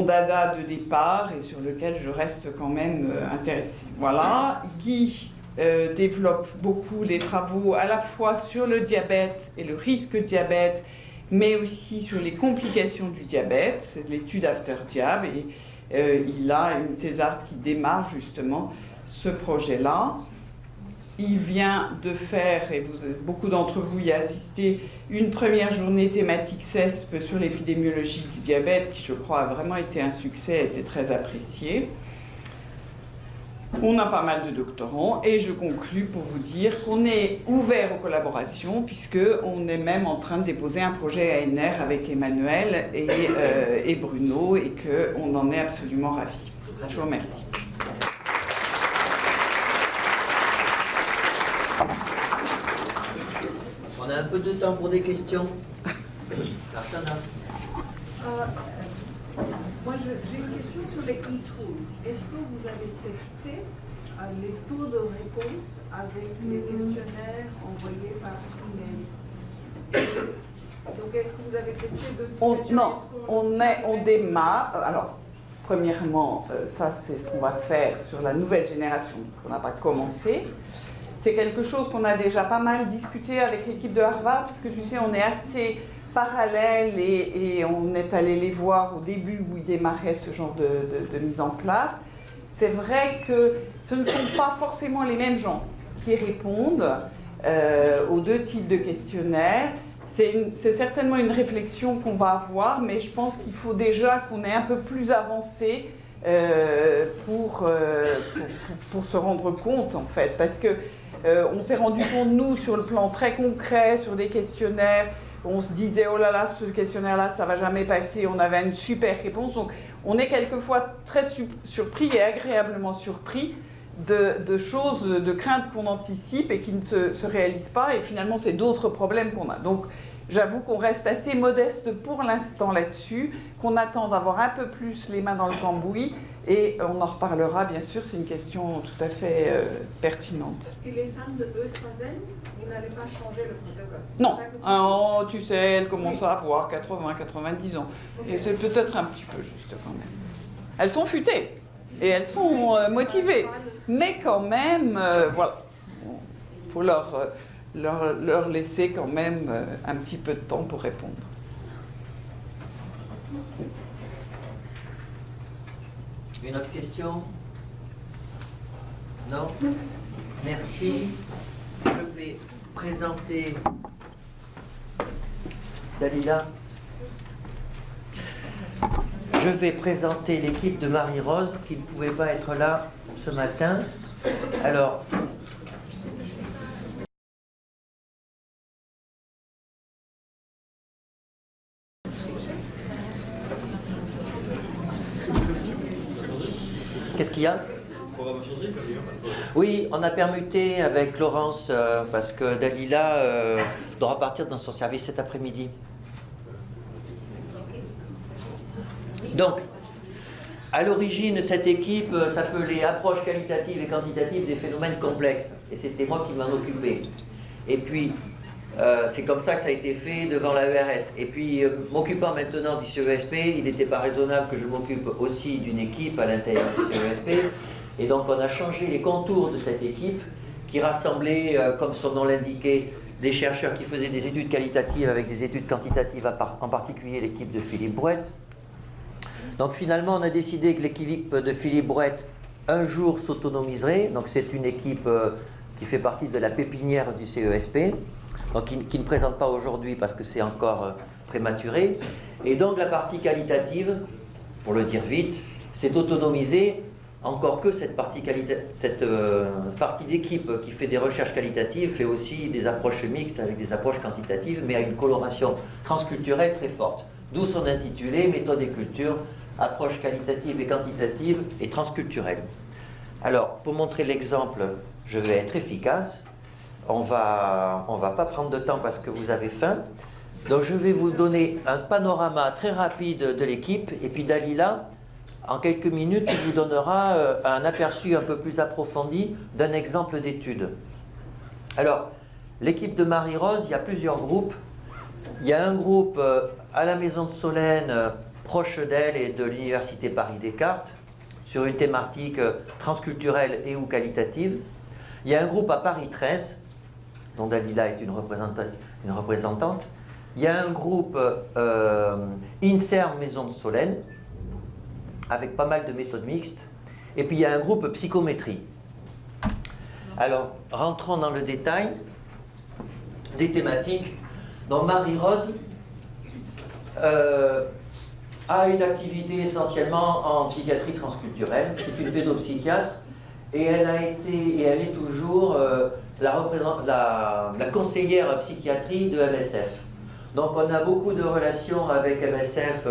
dada de départ et sur lequel je reste quand même intéressée. Voilà. Guy développe beaucoup des travaux à la fois sur le diabète et le risque de diabète, mais aussi sur les complications du diabète. C'est de l'étude after-diab et il a une thésarde qui démarre justement ce projet-là. Il vient de faire, et beaucoup d'entre vous y assisté, une première journée thématique CESP sur l'épidémiologie du diabète, qui je crois a vraiment été un succès, a été très apprécié. On a pas mal de doctorants, et je conclus pour vous dire qu'on est ouvert aux collaborations, puisqu'on est même en train de déposer un projet ANR avec Emmanuel et Bruno, et qu'on en est absolument ravis. Je vous remercie. On a un peu de temps pour des questions. Arsana. Moi, j'ai une question sur les e-tools. Est-ce que vous avez testé les taux de réponse avec les questionnaires envoyés par email? Donc, est-ce que vous avez testé deux situations? Non, on démarre. Alors, premièrement, ça c'est ce qu'on va faire sur la nouvelle génération qu'on n'a pas commencé. C'est quelque chose qu'on a déjà pas mal discuté avec l'équipe de Harvard, parce que tu sais, on est assez parallèles et on est allé les voir au début où ils démarraient ce genre de mise en place. C'est vrai que ce ne sont pas forcément les mêmes gens qui répondent aux deux types de questionnaires. C'est certainement une réflexion qu'on va avoir, mais je pense qu'il faut déjà qu'on ait un peu plus avancé pour se rendre compte, en fait, parce que on s'est rendu compte, nous, sur le plan très concret, sur des questionnaires, on se disait, oh là là, ce questionnaire-là, ça ne va jamais passer, on avait une super réponse. Donc, on est quelquefois très surpris et agréablement surpris de choses, de craintes qu'on anticipe et qui ne se réalisent pas. Et finalement, c'est d'autres problèmes qu'on a. Donc, j'avoue qu'on reste assez modeste pour l'instant là-dessus, qu'on attend d'avoir un peu plus les mains dans le cambouis. Et on en reparlera, bien sûr, c'est une question tout à fait pertinente. Et les femmes de E3N, vous n'allez pas changer le protocole? Non, tu sais, elles commencent à avoir 80, 90 ans. Okay. Et c'est peut-être un petit peu juste quand même. Elles sont futées et elles sont motivées. Mais quand même, voilà, il faut leur laisser quand même un petit peu de temps pour répondre. Une autre question? Non? Merci. Je vais présenter Dalila. Je vais présenter l'équipe de Marie-Rose qui ne pouvait pas être là ce matin. Alors, qu'est-ce qu'il y a? Oui, on a permuté avec Laurence parce que Dalila doit partir dans son service cet après-midi. Donc, à l'origine, cette équipe s'appelait Approche qualitative et quantitative des phénomènes complexes. Et c'était moi qui m'en occupais. Et puis, c'est comme ça que ça a été fait devant la ERS. Et puis, m'occupant maintenant du CESP, il n'était pas raisonnable que je m'occupe aussi d'une équipe à l'intérieur du CESP. Et donc, on a changé les contours de cette équipe qui rassemblait, comme son nom l'indiquait, des chercheurs qui faisaient des études qualitatives avec des études quantitatives, en particulier l'équipe de Philippe Brouette. Donc, finalement, on a décidé que l'équipe de Philippe Brouette, un jour, s'autonomiserait. Donc, c'est une équipe qui fait partie de la pépinière du CESP. Donc, qui ne présente pas aujourd'hui parce que c'est encore prématuré. Et donc, la partie qualitative, pour le dire vite, s'est autonomisée encore que cette partie d'équipe qui fait des recherches qualitatives fait aussi des approches mixtes avec des approches quantitatives, mais à une coloration transculturelle très forte. D'où son intitulé « Méthode et culture, approche qualitative et quantitative et transculturelle ». Alors, pour montrer l'exemple, je vais être efficace. On va pas prendre de temps parce que vous avez faim. Donc, je vais vous donner un panorama très rapide de l'équipe, et puis Dalila, en quelques minutes, vous donnera un aperçu un peu plus approfondi d'un exemple d'étude. Alors, l'équipe de Marie-Rose, il y a plusieurs groupes. Il y a un groupe à la Maison de Solène, proche d'elle et de l'Université Paris-Descartes, sur une thématique transculturelle et ou qualitative. Il y a un groupe à Paris 13, dont Dalila est une représentante. Il y a un groupe INSERM Maison de Solène, avec pas mal de méthodes mixtes. Et puis il y a un groupe psychométrie. Alors, rentrons dans le détail des thématiques. Donc Marie-Rose a une activité essentiellement en psychiatrie transculturelle. C'est une pédopsychiatre et elle a été et elle est toujours la conseillère psychiatrie de MSF. Donc on a beaucoup de relations avec MSF.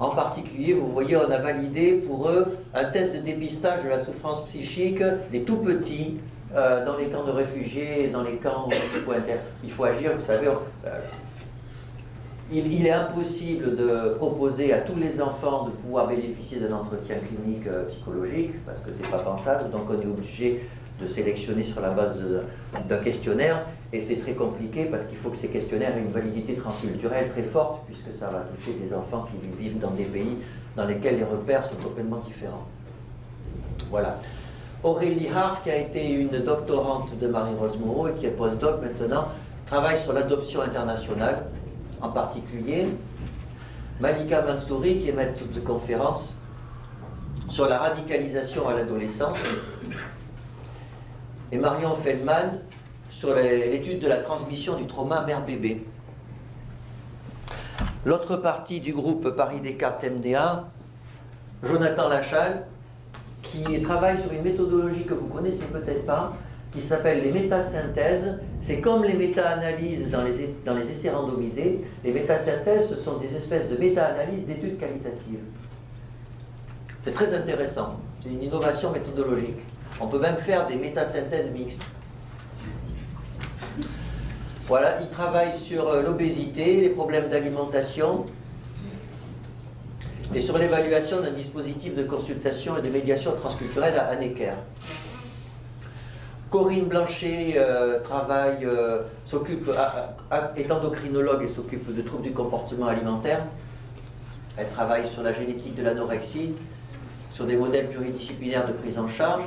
En particulier, vous voyez, on a validé pour eux un test de dépistage de la souffrance psychique des tout petits dans les camps de réfugiés, dans les camps où il faut agir. Vous savez, il est impossible de proposer à tous les enfants de pouvoir bénéficier d'un entretien clinique psychologique, parce que ce n'est pas pensable, donc on est obligé de sélectionner sur la base d'un questionnaire, et c'est très compliqué parce qu'il faut que ces questionnaires aient une validité transculturelle très forte, puisque ça va toucher des enfants qui vivent dans des pays dans lesquels les repères sont complètement différents. Voilà. Aurélie Harf, qui a été une doctorante de Marie-Rose Moreau et qui est postdoc maintenant, travaille sur l'adoption internationale, en particulier. Malika Mansouri, qui est maître de conférence sur la radicalisation à l'adolescence. Et Marion Feldman sur l'étude de la transmission du trauma mère-bébé. L'autre partie du groupe Paris-Descartes MDA, Jonathan Lachal, qui travaille sur une méthodologie que vous connaissez peut-être pas, qui s'appelle les métasynthèses. C'est comme les méta-analyses dans les essais randomisés. Les métasynthèses, ce sont des espèces de méta-analyses d'études qualitatives. C'est très intéressant. C'est une innovation méthodologique. On peut même faire des métasynthèses mixtes. Voilà, il travaille sur l'obésité, les problèmes d'alimentation et sur l'évaluation d'un dispositif de consultation et de médiation transculturelle à Necker. Corinne Blanchet est endocrinologue et s'occupe de troubles du comportement alimentaire. Elle travaille sur la génétique de l'anorexie, sur des modèles pluridisciplinaires de prise en charge.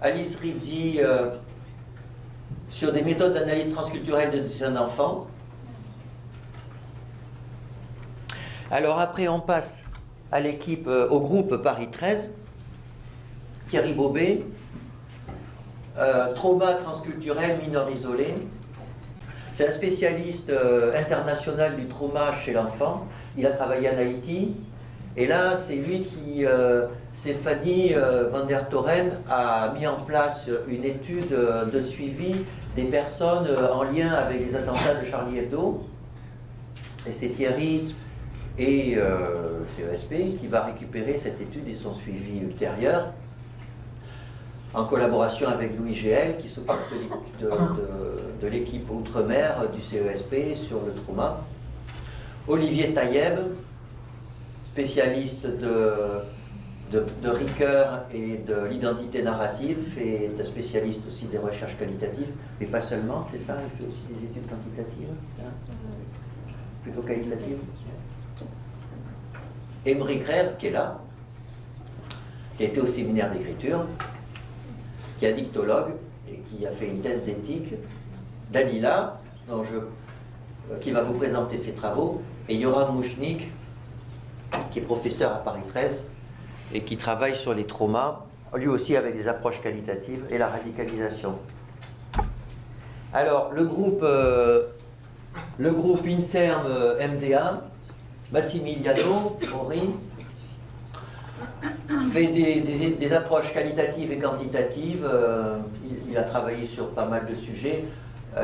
Alice Rizzi sur des méthodes d'analyse transculturelle de dessin d'enfants. Alors après on passe à l'équipe, au groupe Paris 13, Thierry Bobet, trauma transculturel mineur isolé. C'est un spécialiste international du trauma chez l'enfant. Il a travaillé en Haïti. Et là, c'est lui qui, Stéphanie van der Toren, a mis en place une étude de suivi des personnes en lien avec les attentats de Charlie Hebdo. Et c'est Thierry et CESP qui va récupérer cette étude et son suivi ultérieur, en collaboration avec Louis Géel, qui s'occupe de l'équipe Outre-mer du CESP sur le trauma. Olivier Taïeb, spécialiste de Ricoeur et de l'identité narrative, et de spécialiste aussi des recherches qualitatives, mais pas seulement, c'est ça, il fait aussi des études quantitatives, hein, plutôt qualitatives. Émeric Rêve, qui est là, qui a été au séminaire d'écriture, qui est addictologue et qui a fait une thèse d'éthique. Dalila, qui va vous présenter ses travaux, et Yoram Mouchnik, qui est professeur à Paris 13 et qui travaille sur les traumas, lui aussi avec des approches qualitatives et la radicalisation. Alors, le groupe INSERM MDA, Massimiliano Mori, fait des approches qualitatives et quantitatives. Il a travaillé sur pas mal de sujets,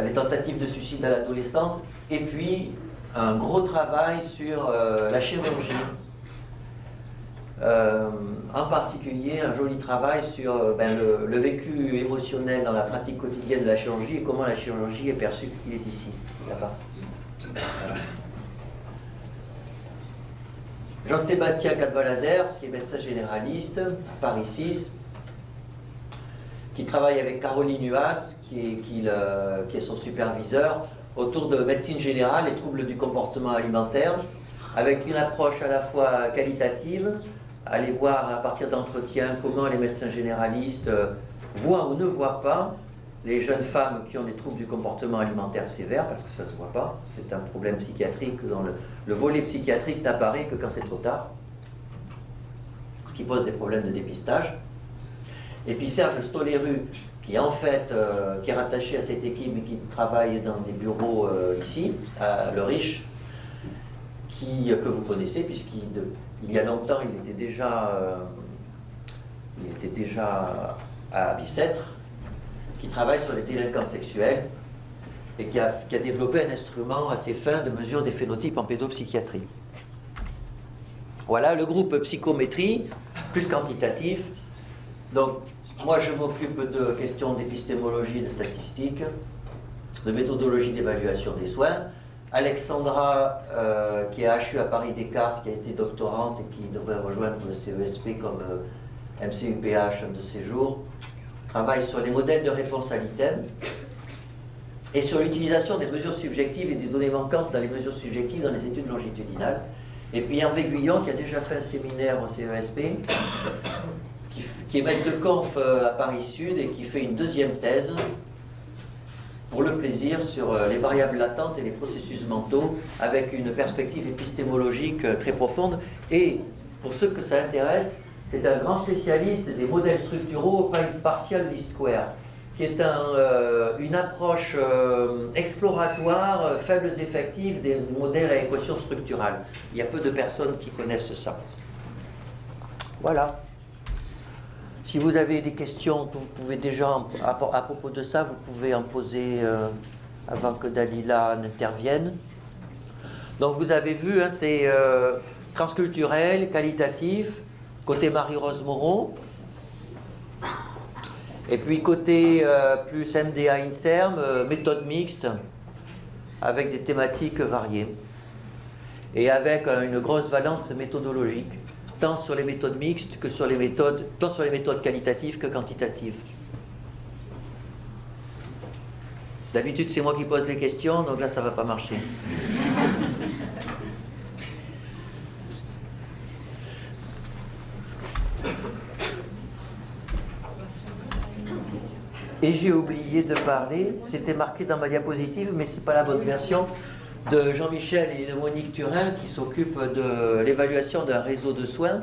les tentatives de suicide à l'adolescente, et puis un gros travail sur la chirurgie. En particulier, un joli travail sur le vécu émotionnel dans la pratique quotidienne de la chirurgie et comment la chirurgie est perçue. Il est ici, là-bas. Voilà. Jean-Sébastien Cadvalader, qui est médecin généraliste à Paris 6, qui travaille avec Caroline Huas, qui est son superviseur, autour de médecine générale et troubles du comportement alimentaire, avec une approche à la fois qualitative, aller voir à partir d'entretiens comment les médecins généralistes voient ou ne voient pas les jeunes femmes qui ont des troubles du comportement alimentaire sévères, parce que ça ne se voit pas, c'est un problème psychiatrique dans le volet psychiatrique n'apparaît que quand c'est trop tard, ce qui pose des problèmes de dépistage. Et puis Serge Stoléru, qui en fait qui est rattaché à cette équipe et qui travaille dans des bureaux ici, à Le Riche, que vous connaissez, puisqu'il y a longtemps il était déjà à Bicêtre, qui travaille sur les délinquants sexuels et qui a développé un instrument assez fin de mesure des phénotypes en pédopsychiatrie. Voilà le groupe psychométrie, plus quantitatif. Donc, moi je m'occupe de questions d'épistémologie et de statistiques, de méthodologie d'évaluation des soins. Alexandra, qui est à HU à Paris Descartes, qui a été doctorante et qui devrait rejoindre le CESP comme MCUPH un de ces jours, travaille sur les modèles de réponse à l'item et sur l'utilisation des mesures subjectives et des données manquantes dans les mesures subjectives dans les études longitudinales. Et puis Hervé Guyon, qui a déjà fait un séminaire au CESP, qui est maître de conf à Paris Sud et qui fait une deuxième thèse pour le plaisir sur les variables latentes et les processus mentaux avec une perspective épistémologique très profonde. Et pour ceux que ça intéresse, c'est un grand spécialiste des modèles structuraux partial least square, qui est une approche exploratoire, faibles effectifs des modèles à équation structurale. Il y a peu de personnes qui connaissent ça. Voilà. Si vous avez des questions, vous pouvez déjà, à propos de ça, vous pouvez en poser avant que Dalila n'intervienne. Donc vous avez vu, hein, c'est transculturel, qualitatif, côté Marie-Rose Moreau. Et puis côté plus MDA INSERM, méthode mixte, avec des thématiques variées. Et avec une grosse valence méthodologique, tant sur les méthodes mixtes que sur les méthodes, tant sur les méthodes qualitatives que quantitatives. D'habitude, c'est moi qui pose les questions, donc là, ça ne va pas marcher. Et j'ai oublié de parler, c'était marqué dans ma diapositive, mais ce n'est pas la bonne version, de Jean-Michel et de Monique Turin qui s'occupent de l'évaluation d'un réseau de soins,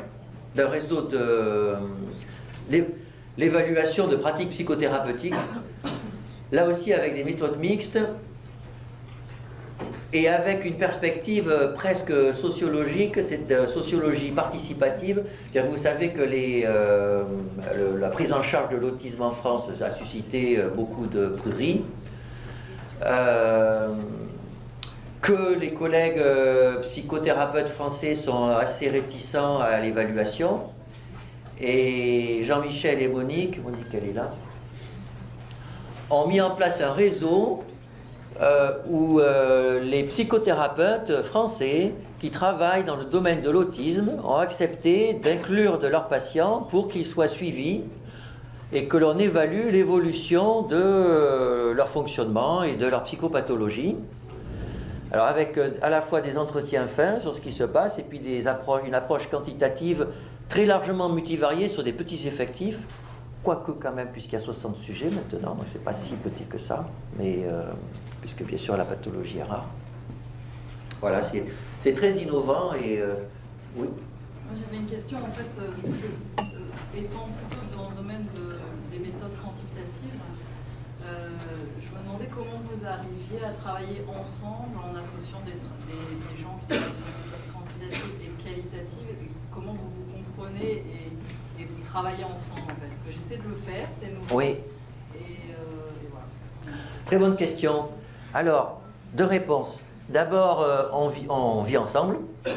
d'un réseau de l'évaluation de pratiques psychothérapeutiques, là aussi avec des méthodes mixtes et avec une perspective presque sociologique, c'est de sociologie participative. Vous savez que la prise en charge de l'autisme en France a suscité beaucoup de pruderie. Que les collègues psychothérapeutes français sont assez réticents à l'évaluation. Et Jean-Michel et Monique, elle est là, ont mis en place un réseau où les psychothérapeutes français qui travaillent dans le domaine de l'autisme ont accepté d'inclure de leurs patients pour qu'ils soient suivis et que l'on évalue l'évolution de leur fonctionnement et de leur psychopathologie. Alors avec à la fois des entretiens fins sur ce qui se passe et puis une approche quantitative très largement multivariée sur des petits effectifs, quoique quand même puisqu'il y a 60 sujets maintenant, donc c'est pas si petit que ça, mais puisque bien sûr la pathologie est rare. Voilà, c'est très innovant et oui. Moi j'avais une question en fait, parce que étant plutôt dans le domaine des méthodes quantitatives, je me demandais comment vous arriviez à travailler ensemble en associant des gens qui travaillent sur des méthodes quantitatives et qualitatives, et comment vous vous comprenez et travailler ensemble en fait? Parce que j'essaie de le faire, c'est nouveau. Oui, Et voilà. très bonne question. Alors, deux réponses. D'abord, on vit ensemble. Ça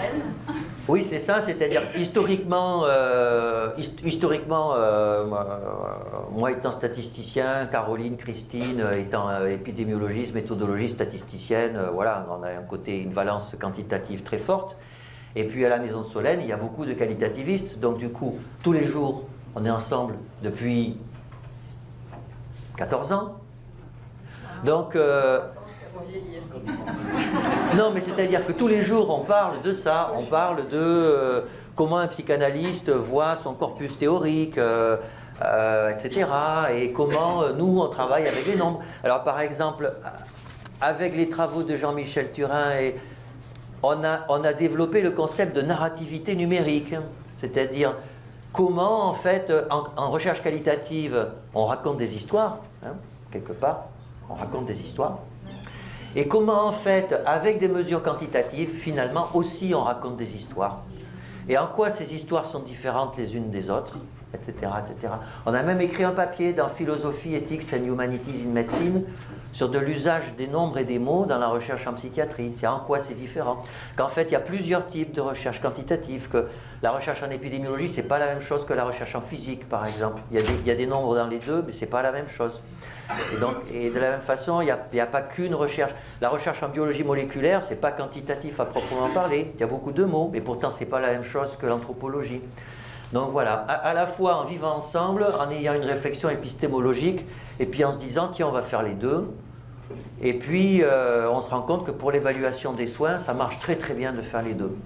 aide. Oui, c'est ça, c'est-à-dire historiquement, moi étant statisticien, Caroline, Christine étant épidémiologiste, méthodologiste, statisticienne, voilà, on a un côté, une valence quantitative très forte. Et puis à la Maison de Solesmes, il y a beaucoup de qualitativistes, donc du coup, tous les jours, on est ensemble depuis 14 ans. Donc, Faut vieillir. non, mais c'est-à-dire que tous les jours, on parle de ça, on parle de comment un psychanalyste voit son corpus théorique, etc. Et comment nous, on travaille avec les nombres. Alors, par exemple, avec les travaux de Jean-Michel Turin, on a développé le concept de narrativité numérique, c'est-à-dire comment, en fait, en recherche qualitative, on raconte des histoires, hein, quelque part, on raconte des histoires. Et comment, en fait, avec des mesures quantitatives, finalement, aussi on raconte des histoires. Et en quoi ces histoires sont différentes les unes des autres, etc., etc. On a même écrit un papier dans Philosophy, Ethics and Humanities in Medicine sur de l'usage des nombres et des mots dans la recherche en psychiatrie. C'est en quoi c'est différent. Qu'en fait, il y a plusieurs types de recherche quantitative, que la recherche en épidémiologie, c'est pas la même chose que la recherche en physique, par exemple. Il y a des nombres dans les deux, mais c'est pas la même chose. Et de la même façon, il n'y a pas qu'une recherche. La recherche en biologie moléculaire, c'est pas quantitatif à proprement parler. Il y a beaucoup de mots, mais pourtant, c'est pas la même chose que l'anthropologie. Donc voilà, à la fois en vivant ensemble, en ayant une réflexion épistémologique, et puis en se disant, tiens, on va faire les deux. Et puis, on se rend compte que pour l'évaluation des soins, ça marche très très bien de faire les deux.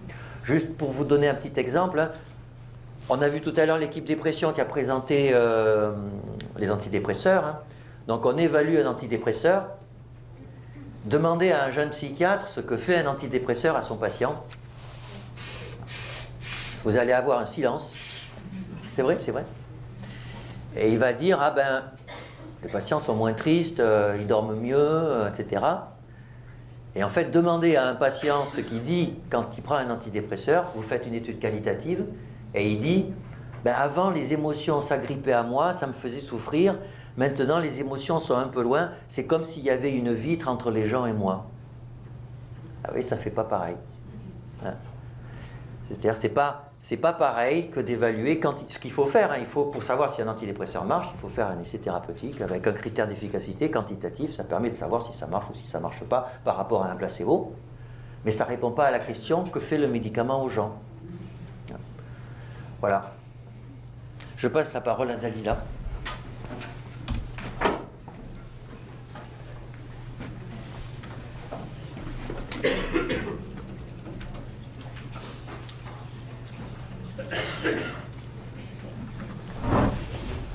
Juste pour vous donner un petit exemple, hein, on a vu tout à l'heure l'équipe dépression qui a présenté les antidépresseurs. Hein. Donc on évalue un antidépresseur. Demandez à un jeune psychiatre ce que fait un antidépresseur à son patient. Vous allez avoir un silence. C'est vrai, c'est vrai. Et il va dire, ah ben, les patients sont moins tristes, ils dorment mieux, etc. Et en fait, demandez à un patient ce qu'il dit quand il prend un antidépresseur, vous faites une étude qualitative, et il dit, ben avant les émotions s'agrippaient à moi, ça me faisait souffrir, maintenant les émotions sont un peu loin, c'est comme s'il y avait une vitre entre les gens et moi. Ah oui, ça ne fait pas pareil. Hein? C'est-à-dire, c'est pas pareil que d'évaluer ce qu'il faut faire. Hein. Il faut, pour savoir si un antidépresseur marche, il faut faire un essai thérapeutique avec un critère d'efficacité quantitatif. Ça permet de savoir si ça marche ou si ça ne marche pas par rapport à un placebo. Mais ça ne répond pas à la question que fait le médicament aux gens. Voilà. Je passe la parole à Dalila.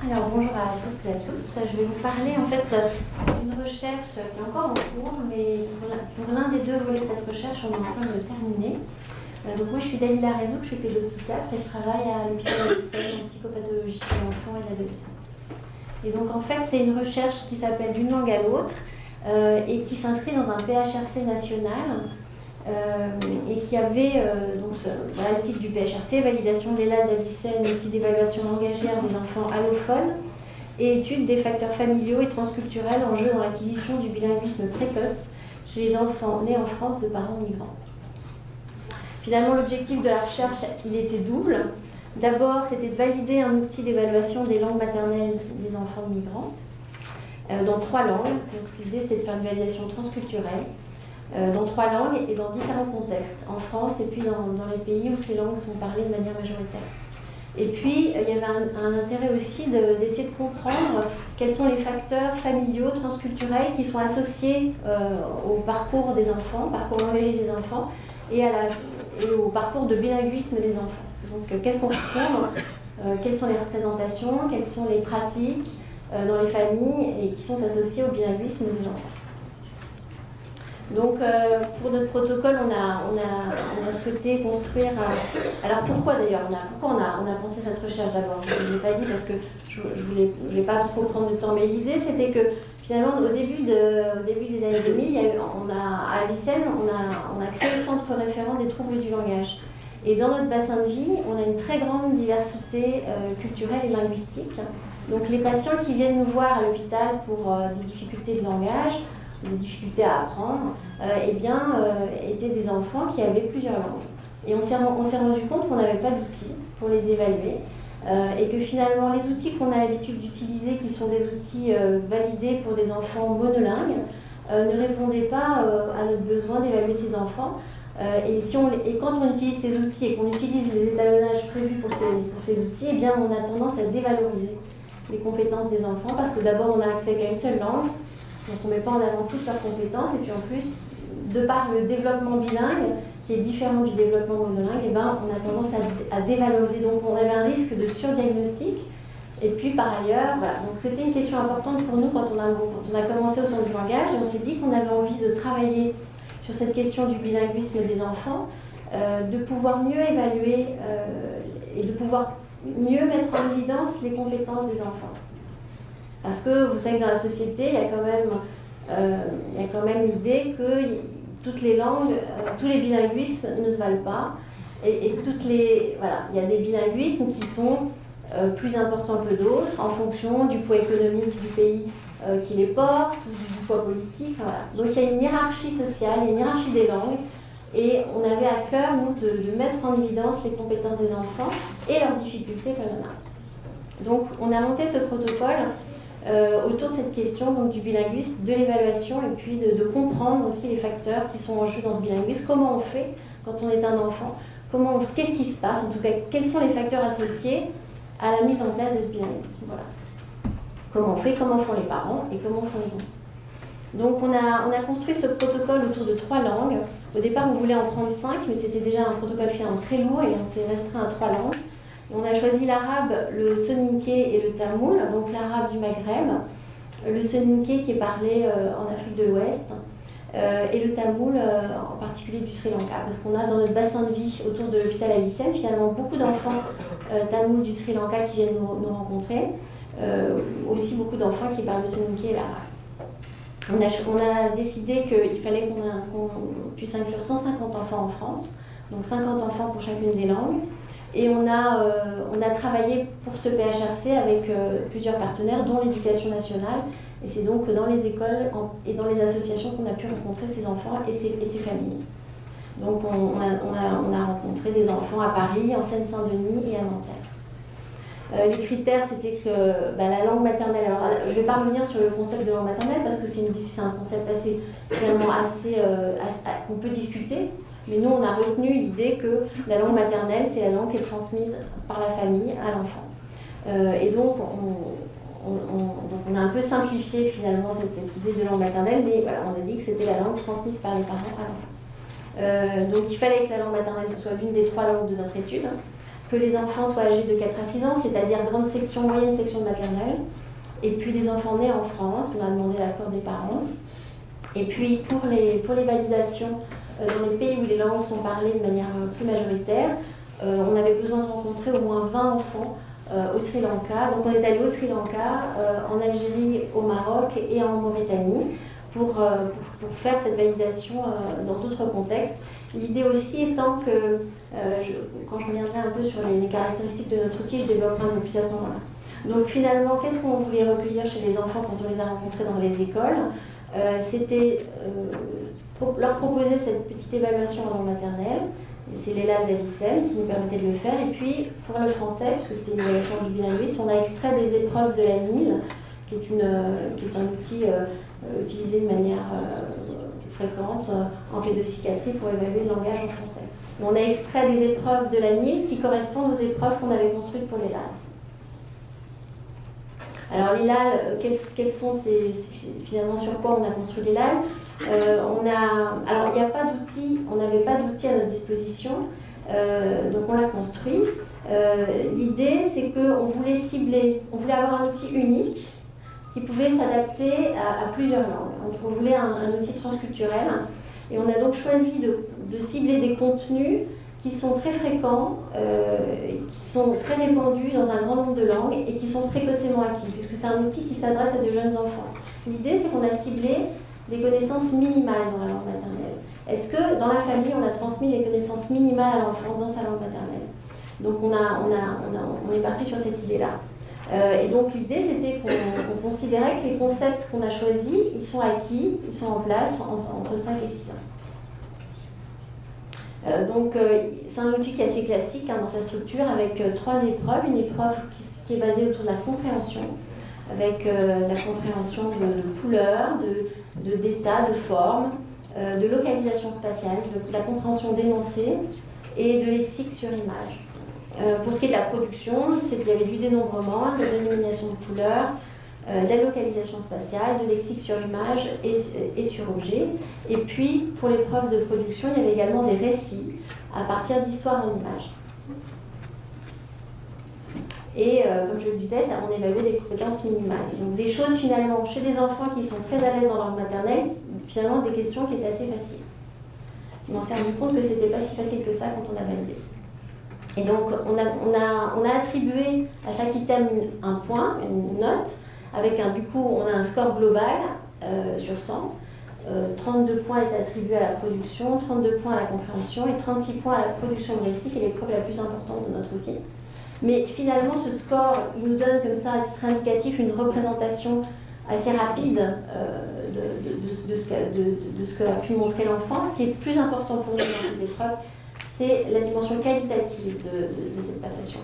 Alors bonjour à toutes et à tous. Je vais vous parler en fait d'une recherche qui est encore en cours, mais pour l'un des deux volets de cette recherche, on est en train de le terminer. Donc moi je suis Dalila Rezouk, je suis pédopsychiatre et je travaille à l'hôpital de Seine en psychopathologie chez l'enfant et l'adolescent. Et donc en fait c'est une recherche qui s'appelle D'une langue à l'autre et qui s'inscrit dans un PHRC national. Et qui avait, voilà le titre du PHRC, validation de l'ELA d'Avicenne, outil d'évaluation langagière des enfants allophones, et étude des facteurs familiaux et transculturels en jeu dans l'acquisition du bilinguisme précoce chez les enfants nés en France de parents migrants. Finalement, l'objectif de la recherche, il était double. D'abord, c'était de valider un outil d'évaluation des langues maternelles des enfants migrants, dans 3 langues. Donc l'idée, c'est de faire une validation transculturelle, dans 3 langues et dans différents contextes, en France et puis dans les pays où ces langues sont parlées de manière majoritaire. Et puis, il y avait un intérêt aussi d'essayer de comprendre quels sont les facteurs familiaux, transculturels qui sont associés au parcours des enfants, parcours langagier des enfants, et au parcours de bilinguisme des enfants. Donc, qu'est-ce qu'on retrouve, quelles sont les représentations, quelles sont les pratiques dans les familles et qui sont associées au bilinguisme des enfants. Donc, pour notre protocole, on a souhaité construire... alors, pourquoi d'ailleurs on a pensé cette recherche d'abord? Je ne l'ai pas dit parce que je ne voulais pas trop prendre de temps, mais l'idée, c'était que finalement, au début des années 2000, à Avicenne, on a créé le centre référent des troubles du langage. Et dans notre bassin de vie, on a une très grande diversité culturelle et linguistique. Donc les patients qui viennent nous voir à l'hôpital pour des difficultés de langage, des difficultés à apprendre, étaient des enfants qui avaient plusieurs langues. Et on s'est rendu compte qu'on n'avait pas d'outils pour les évaluer. Et que finalement, les outils qu'on a l'habitude d'utiliser, qui sont des outils validés pour des enfants monolingues, ne répondaient pas à notre besoin d'évaluer ces enfants. Et quand on utilise ces outils et qu'on utilise les étalonnages prévus pour ces outils, eh bien, on a tendance à dévaloriser les compétences des enfants parce que d'abord, on n'a accès qu'à une seule langue, donc on ne met pas en avant toutes leurs compétences, et puis en plus, de par le développement bilingue, qui est différent du développement monolingue, eh ben, on a tendance à dévaloriser. Donc on avait un risque de surdiagnostic. Et puis par ailleurs, voilà. Donc c'était une question importante pour nous quand on a commencé au centre du langage, et on s'est dit qu'on avait envie de travailler sur cette question du bilinguisme des enfants, de pouvoir mieux évaluer et de pouvoir mieux mettre en évidence les compétences des enfants. Parce que vous savez que dans la société, il y a quand même l'idée que toutes les langues, tous les bilinguismes ne se valent pas. Et il y a des bilinguismes qui sont plus importants que d'autres en fonction du poids économique du pays qui les porte, du poids politique. Voilà. Donc il y a une hiérarchie sociale, une hiérarchie des langues. Et on avait à cœur, nous, de mettre en évidence les compétences des enfants et leurs difficultés quand on a. Donc on a monté ce protocole autour de cette question donc, du bilinguisme, de l'évaluation et puis de comprendre aussi les facteurs qui sont en jeu dans ce bilinguisme, comment on fait quand on est un enfant, qu'est-ce qui se passe, en tout cas, quels sont les facteurs associés à la mise en place de ce bilinguisme. Voilà. Comment on fait, comment font les parents et comment font les enfants. Donc on a construit ce protocole autour de 3 langues. Au départ, on voulait en prendre 5, mais c'était déjà un protocole finalement très lourd et on s'est restreint à 3 langues. On a choisi l'arabe, le soninké et le tamoul, donc l'arabe du Maghreb, le soninké qui est parlé en Afrique de l'Ouest, et le tamoul en particulier du Sri Lanka, parce qu'on a dans notre bassin de vie autour de l'hôpital Avicenne finalement beaucoup d'enfants tamouls du Sri Lanka qui viennent nous rencontrer, aussi beaucoup d'enfants qui parlent le soninké et l'arabe. On a décidé qu'il fallait qu'on puisse inclure 150 enfants en France, donc 50 enfants pour chacune des langues. Et on a travaillé pour ce PHRC avec plusieurs partenaires, dont l'Éducation nationale. Et c'est donc dans les écoles et dans les associations qu'on a pu rencontrer ces enfants et ces familles. Donc on a rencontré des enfants à Paris, en Seine-Saint-Denis et à Nanterre. Les critères, c'était que la langue maternelle. Alors, je ne vais pas revenir sur le concept de langue maternelle parce que c'est un concept qu'on peut discuter. Mais nous, on a retenu l'idée que la langue maternelle, c'est la langue qui est transmise par la famille à l'enfant. Et donc, on a un peu simplifié finalement cette idée de langue maternelle, mais voilà, on a dit que c'était la langue transmise par les parents à l'enfant. Donc, il fallait que la langue maternelle soit l'une des 3 langues de notre étude, que les enfants soient âgés de 4 à 6 ans, c'est-à-dire grande section, moyenne section de maternelle, et puis les enfants nés en France, on a demandé l'accord des parents. Et puis, pour les validations, dans les pays où les langues sont parlées de manière plus majoritaire, on avait besoin de rencontrer au moins 20 enfants au Sri Lanka. Donc on est allé au Sri Lanka, en Algérie, au Maroc et en Mauritanie pour faire cette validation dans d'autres contextes. L'idée aussi étant que, quand je reviendrai un peu sur les caractéristiques de notre outil, je développerai un peu plus à ce moment-là. Donc finalement, qu'est-ce qu'on voulait recueillir chez les enfants quand on les a rencontrés dans les écoles ? C'était leur proposer cette petite évaluation en langue maternelle, c'est l'élève d'Avicenne qui nous permettait de le faire, et puis pour le français, puisque c'était une évaluation du bilinguisme, on a extrait des épreuves de la NIL, qui est un outil utilisé de manière fréquente en pédopsychiatrie pour évaluer le langage en français. On a extrait des épreuves de la NIL qui correspondent aux épreuves qu'on avait construites pour l'ELAL. Alors l'ELAL, quels sont finalement sur quoi on a construit l'ELAL? Alors il n'y a pas d'outils, on n'avait pas d'outils à notre disposition, donc on l'a construit. L'idée c'est qu'on voulait cibler, on voulait avoir un outil unique qui pouvait s'adapter à plusieurs langues. Donc on voulait un outil transculturel, et on a donc choisi de cibler des contenus qui sont très fréquents, qui sont très répandus dans un grand nombre de langues et qui sont précocement acquis, puisque c'est un outil qui s'adresse à de jeunes enfants. L'idée, c'est qu'on a ciblé des connaissances minimales dans la langue maternelle. Est-ce que dans la famille, on a transmis les connaissances minimales à l'enfant dans sa langue maternelle? Donc on est parti sur cette idée-là. Et donc l'idée, c'était qu'on considérait que les concepts qu'on a choisis, ils sont acquis, ils sont en place entre 5 et 6 ans. Donc c'est un outil qui est assez classique dans sa structure, avec 3 épreuves. Une épreuve qui est basée autour de la compréhension, avec la compréhension de couleurs, d'état, de forme, de localisation spatiale, de la compréhension d'énoncés et de lexique sur image. Pour ce qui est de la production, c'est qu'il y avait du dénombrement, de la dénomination de couleurs, de la localisation spatiale, de lexique sur image et sur objet. Et puis, pour l'épreuve de production, il y avait également des récits à partir d'histoires en images. Et comme je le disais, on évaluait des compétences minimales. Donc des choses finalement, chez des enfants qui sont très à l'aise dans la langue maternelle, finalement des questions qui étaient assez faciles. On s'est rendu compte que c'était pas si facile que ça quand on a validé. Et donc on a attribué à chaque item un point, une note, avec du coup on a un score global sur 100. 32 points est attribué à la production, 32 points à la compréhension et 36 points à la production de récit, qui est l'épreuve la plus importante de notre outil. Mais finalement, ce score, il nous donne comme ça, à titre indicatif, une représentation assez rapide de ce qu'a pu montrer l'enfant. Ce qui est plus important pour nous dans cette épreuve, c'est la dimension qualitative de cette passation.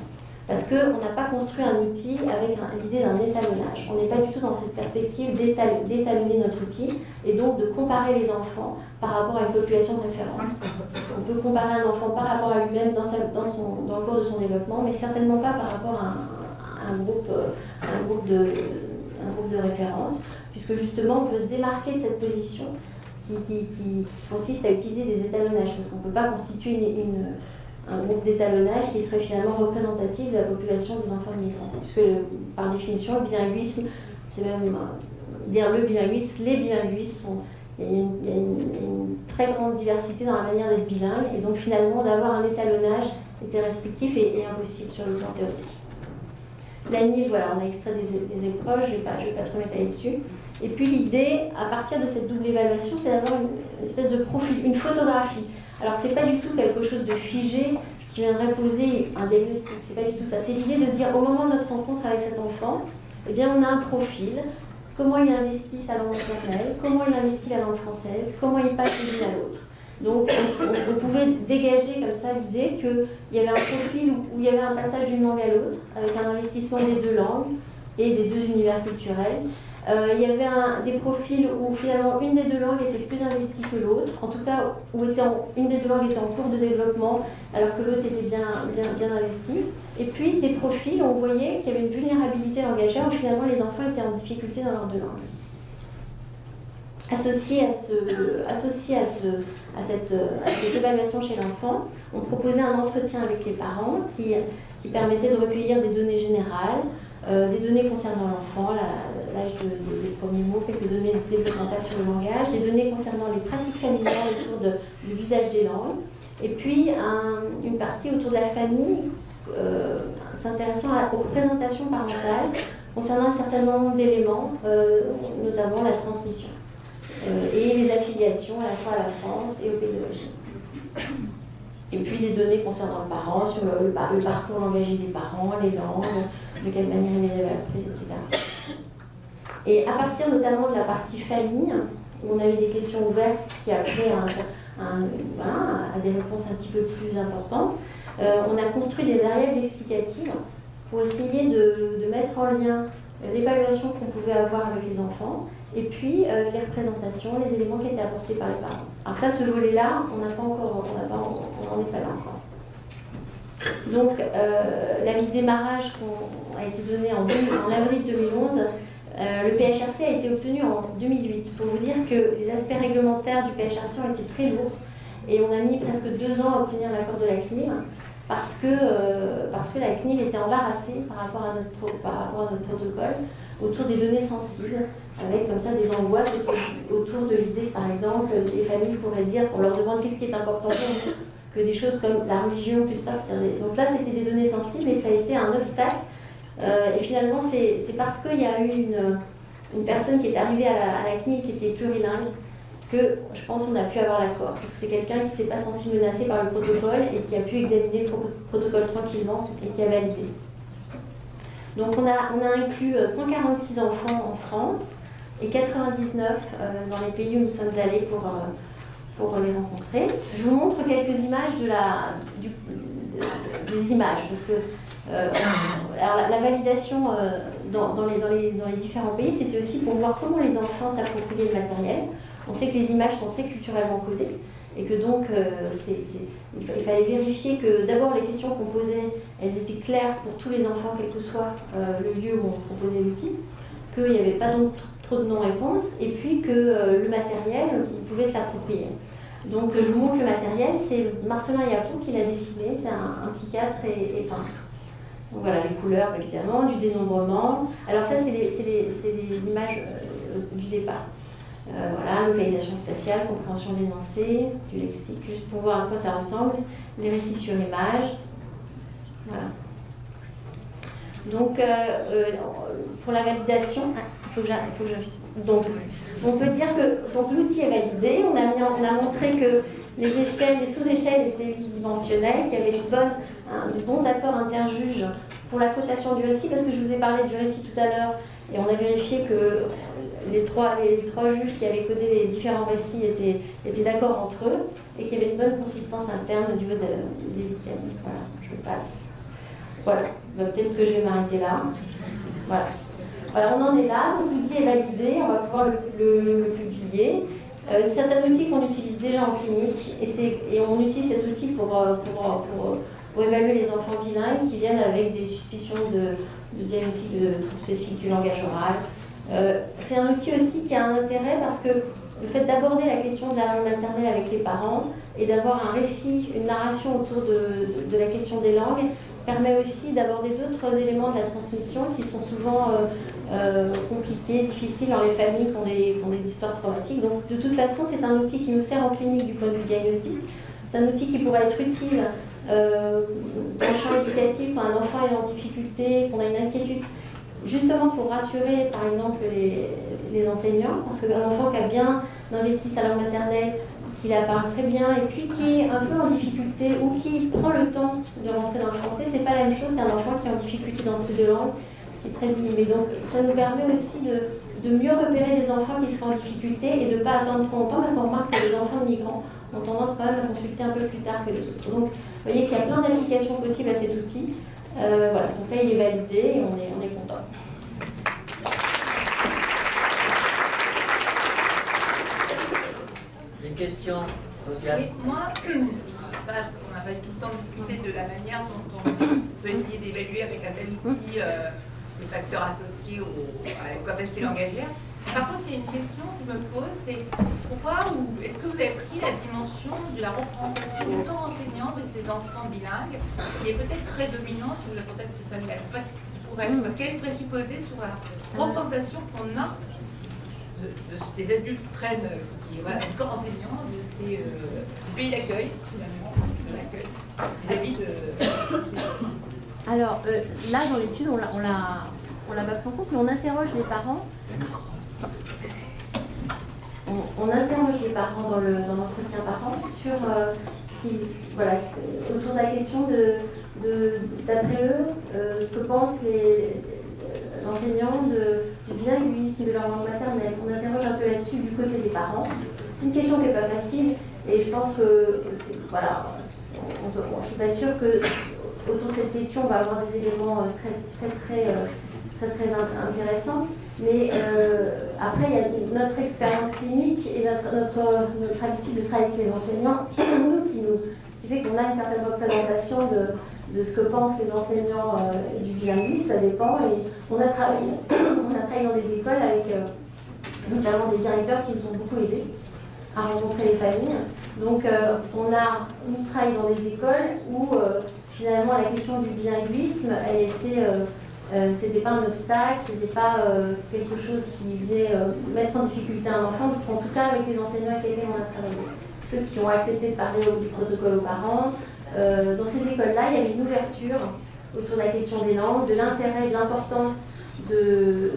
Parce qu'on n'a pas construit un outil avec l'idée d'un étalonnage. On n'est pas du tout dans cette perspective d'étalonner notre outil et donc de comparer les enfants par rapport à une population de référence. On peut comparer un enfant par rapport à lui-même dans le cours de son développement, mais certainement pas par rapport à un groupe de référence, puisque justement on veut se démarquer de cette position qui consiste à utiliser des étalonnages, parce qu'on ne peut pas constituer un groupe d'étalonnage qui serait finalement représentatif de la population des enfants migrants. Puisque par définition, le bilinguisme, c'est même dire le bilinguisme, les linguistes, il y a une très grande diversité dans la manière d'être bilingue, et donc finalement d'avoir un étalonnage était restrictif et impossible sur le plan théorique. L'ANIL, voilà, on a extrait des épreuves, je ne vais pas trop m'étaler dessus. Et puis l'idée, à partir de cette double évaluation, c'est d'avoir une espèce de profil, une photographie. Alors c'est pas du tout quelque chose de figé qui viendrait poser un diagnostic, c'est pas du tout ça. C'est l'idée de se dire, au moment de notre rencontre avec cet enfant, eh bien on a un profil, comment il investit sa langue maternelle, comment il investit la langue française, comment il passe d'une à l'autre. Donc on pouvait dégager comme ça l'idée qu'il y avait un profil où il y avait un passage d'une langue à l'autre, avec un investissement des 2 langues et des 2 univers culturels. Il y avait des profils où finalement une des 2 langues était plus investie que l'autre, en tout cas où une des 2 langues était en cours de développement alors que l'autre était bien investie. Et puis des profils où on voyait qu'il y avait une vulnérabilité langagière où finalement les enfants étaient en difficulté dans leurs 2 langues. Associé à cette évaluation chez l'enfant, on proposait un entretien avec les parents qui permettait de recueillir des données générales, des données concernant l'enfant, l'âge des premiers mots, quelques données développementales sur le langage, des données concernant les pratiques familiales autour du usage des langues, et puis une partie autour de la famille s'intéressant aux représentations parentales concernant un certain nombre d'éléments, notamment la transmission et les affiliations à la fois à la France et au pays d'origine. Et puis des données concernant le parent, sur le parcours langagier des parents, les langues, de quelle manière ils les avaient apprises, etc. Et à partir notamment de la partie famille, où on avait des questions ouvertes qui appelaient à des réponses un petit peu plus importantes, on a construit des variables explicatives pour essayer de mettre en lien l'évaluation qu'on pouvait avoir avec les enfants et puis les représentations, les éléments qui étaient apportés par les parents. Alors ça, ce volet-là, on n'en est pas là encore. Donc, l'avis de démarrage a été donné en avril 2011. Le PHRC a été obtenu en 2008. Pour vous dire que les aspects réglementaires du PHRC ont été très lourds et on a mis presque 2 ans à obtenir l'accord de la CNIL parce que la CNIL était embarrassée par rapport à notre protocole autour des données sensibles, avec comme ça des angoisses autour de l'idée, par exemple, les familles pourraient dire, on leur demande qu'est-ce qui est important pour nous, que des choses comme la religion puissent sortir. Donc là, c'était des données sensibles et ça a été un obstacle. Et finalement, c'est parce qu'il y a eu une personne qui est arrivée à la clinique qui était plurilingue, que je pense qu'on a pu avoir l'accord. Parce que c'est quelqu'un qui ne s'est pas senti menacé par le protocole et qui a pu examiner le protocole tranquillement et qui a validé. Donc on a inclus 146 enfants en France et 99 dans les pays où nous sommes allés pour les rencontrer. Je vous montre quelques images des images, parce que alors la validation dans les différents pays, c'était aussi pour voir comment les enfants s'appropriaient le matériel. On sait que les images sont très culturellement codées et que donc il fallait vérifier que d'abord les questions qu'on posait, elles étaient claires pour tous les enfants, quel que soit le lieu où on proposait l'outil, qu'il n'y avait pas donc trop de non-réponses, et puis que le matériel, on pouvait s'approprier. Donc je vous montre le matériel, c'est Marcelin Yapou qui l'a dessiné, c'est un psychiatre et peintre. Donc voilà, les couleurs évidemment, du dénombrement. Alors ça c'est les images du départ. Voilà, localisation spatiale, compréhension d'énoncés, du lexique, juste pour voir à quoi ça ressemble, les récits sur image. Voilà. Donc, pour la validation, il faut que j'invite. Donc, on peut dire que l'outil est validé. On a montré que les sous-échelles étaient dimensionnelles, qu'il y avait de bons accords interjuges pour la cotation du récit, parce que je vous ai parlé du récit tout à l'heure, et on a vérifié que les trois juges qui avaient codé les différents récits étaient d'accord entre eux et qu'il y avait une bonne consistance interne au niveau des items. Voilà, je passe. Voilà, peut-être que je vais m'arrêter là. Voilà. Voilà, on en est là, donc l'outil est validé, on va pouvoir le publier. C'est un outil qu'on utilise déjà en clinique et on utilise cet outil pour évaluer les enfants bilingues qui viennent avec des suspicions de diagnostic de troubles spécifiques du langage oral. C'est un outil aussi qui a un intérêt parce que le fait d'aborder la question de la langue maternelle avec les parents et d'avoir un récit, une narration autour de la question des langues permet aussi d'aborder d'autres éléments de la transmission qui sont souvent compliqués, difficiles dans les familles qui ont des histoires traumatiques. Donc de toute façon, c'est un outil qui nous sert en clinique du point de vue diagnostic. C'est un outil qui pourrait être utile dans le champ éducatif quand un enfant est en difficulté, qu'on a une inquiétude. Justement pour rassurer, par exemple, les enseignants, parce qu'un enfant qui a bien investi sa langue maternelle, qui la parle très bien, et puis qui est un peu en difficulté, ou qui prend le temps de rentrer dans le français, c'est pas la même chose, c'est un enfant qui est en difficulté dans ces deux langues, qui est très inhibé. Donc ça nous permet aussi de mieux repérer les enfants qui seront en difficulté et de ne pas attendre trop longtemps, parce qu'on remarque que les enfants migrants ont tendance quand même à consulter un peu plus tard que les autres. Donc vous voyez qu'il y a plein d'applications possibles à cet outil. Voilà, donc là il est validé et on est content. Une question, Rosiane? Oui, moi, on n'a pas tout le temps discuté de la manière dont on peut essayer d'évaluer avec un tel outil les facteurs associés à la capacité langagière. Par contre, il y a une question que je me pose, c'est pourquoi ou est-ce que vous avez pris la dimension de la représentation du corps enseignant de ces enfants bilingues, qui est peut-être très dominante sur le contexte familial? Quel est présupposé sur la représentation qu'on a des adultes prennent le corps enseignant de ces du pays d'accueil, finalement, de l'accueil, vis-à-vis de... Alors là, dans l'étude, on l'a pas pris en compte, mais on interroge les parents. On interroge les parents dans l'entretien parent sur autour de la question d'après eux, ce que pensent l'enseignant du bilinguisme, de leur langue maternelle. On interroge un peu là-dessus du côté des parents. C'est une question qui n'est pas facile et je pense que, je ne suis pas sûre que autour de cette question on va avoir des éléments très intéressants. Mais après, il y a notre expérience clinique et notre habitude de travailler avec les enseignants qui fait qu'on a une certaine représentation de ce que pensent les enseignants du bilinguisme, ça dépend. Et on a travaillé dans des écoles avec notamment des directeurs qui nous ont beaucoup aidés à rencontrer les familles. Donc nous travaillons dans des écoles où finalement la question du bilinguisme, elle était... c'était pas un obstacle, c'était pas quelque chose qui venait mettre en difficulté un enfant, en tout cas avec les enseignants avec lesquels on a travaillé. Ceux qui ont accepté de parler du protocole aux parents. Dans ces écoles-là, il y avait une ouverture autour de la question des langues, de l'intérêt et de l'importance de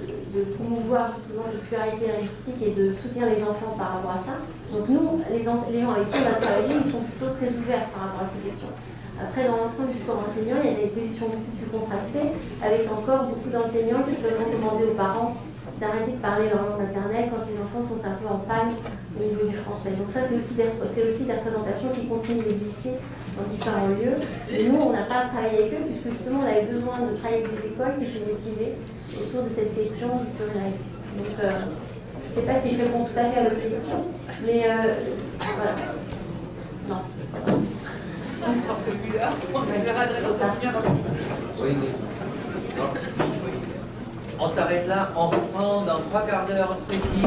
promouvoir justement une pluralité linguistique et de soutenir les enfants par rapport à ça. Donc nous, les gens avec qui on a travaillé, ils sont plutôt très ouverts par rapport à ces questions. Après, dans l'ensemble du corps enseignant, il y a des positions beaucoup plus contrastées, avec encore beaucoup d'enseignants qui peuvent recommander aux parents d'arrêter de parler leur langue maternelle quand les enfants sont un peu en panne au niveau du français. Donc ça, c'est aussi des représentations qui continuent d'exister dans différents lieux. Et nous, on n'a pas travaillé avec eux, puisque justement, on avait besoin de travailler avec des écoles qui étaient motivées autour de cette question du plurilinguisme. Donc, je ne sais pas si je réponds tout à fait à votre question, mais voilà. Non. Oui, oui. On s'arrête là, on reprend dans 3 quarts d'heure précis.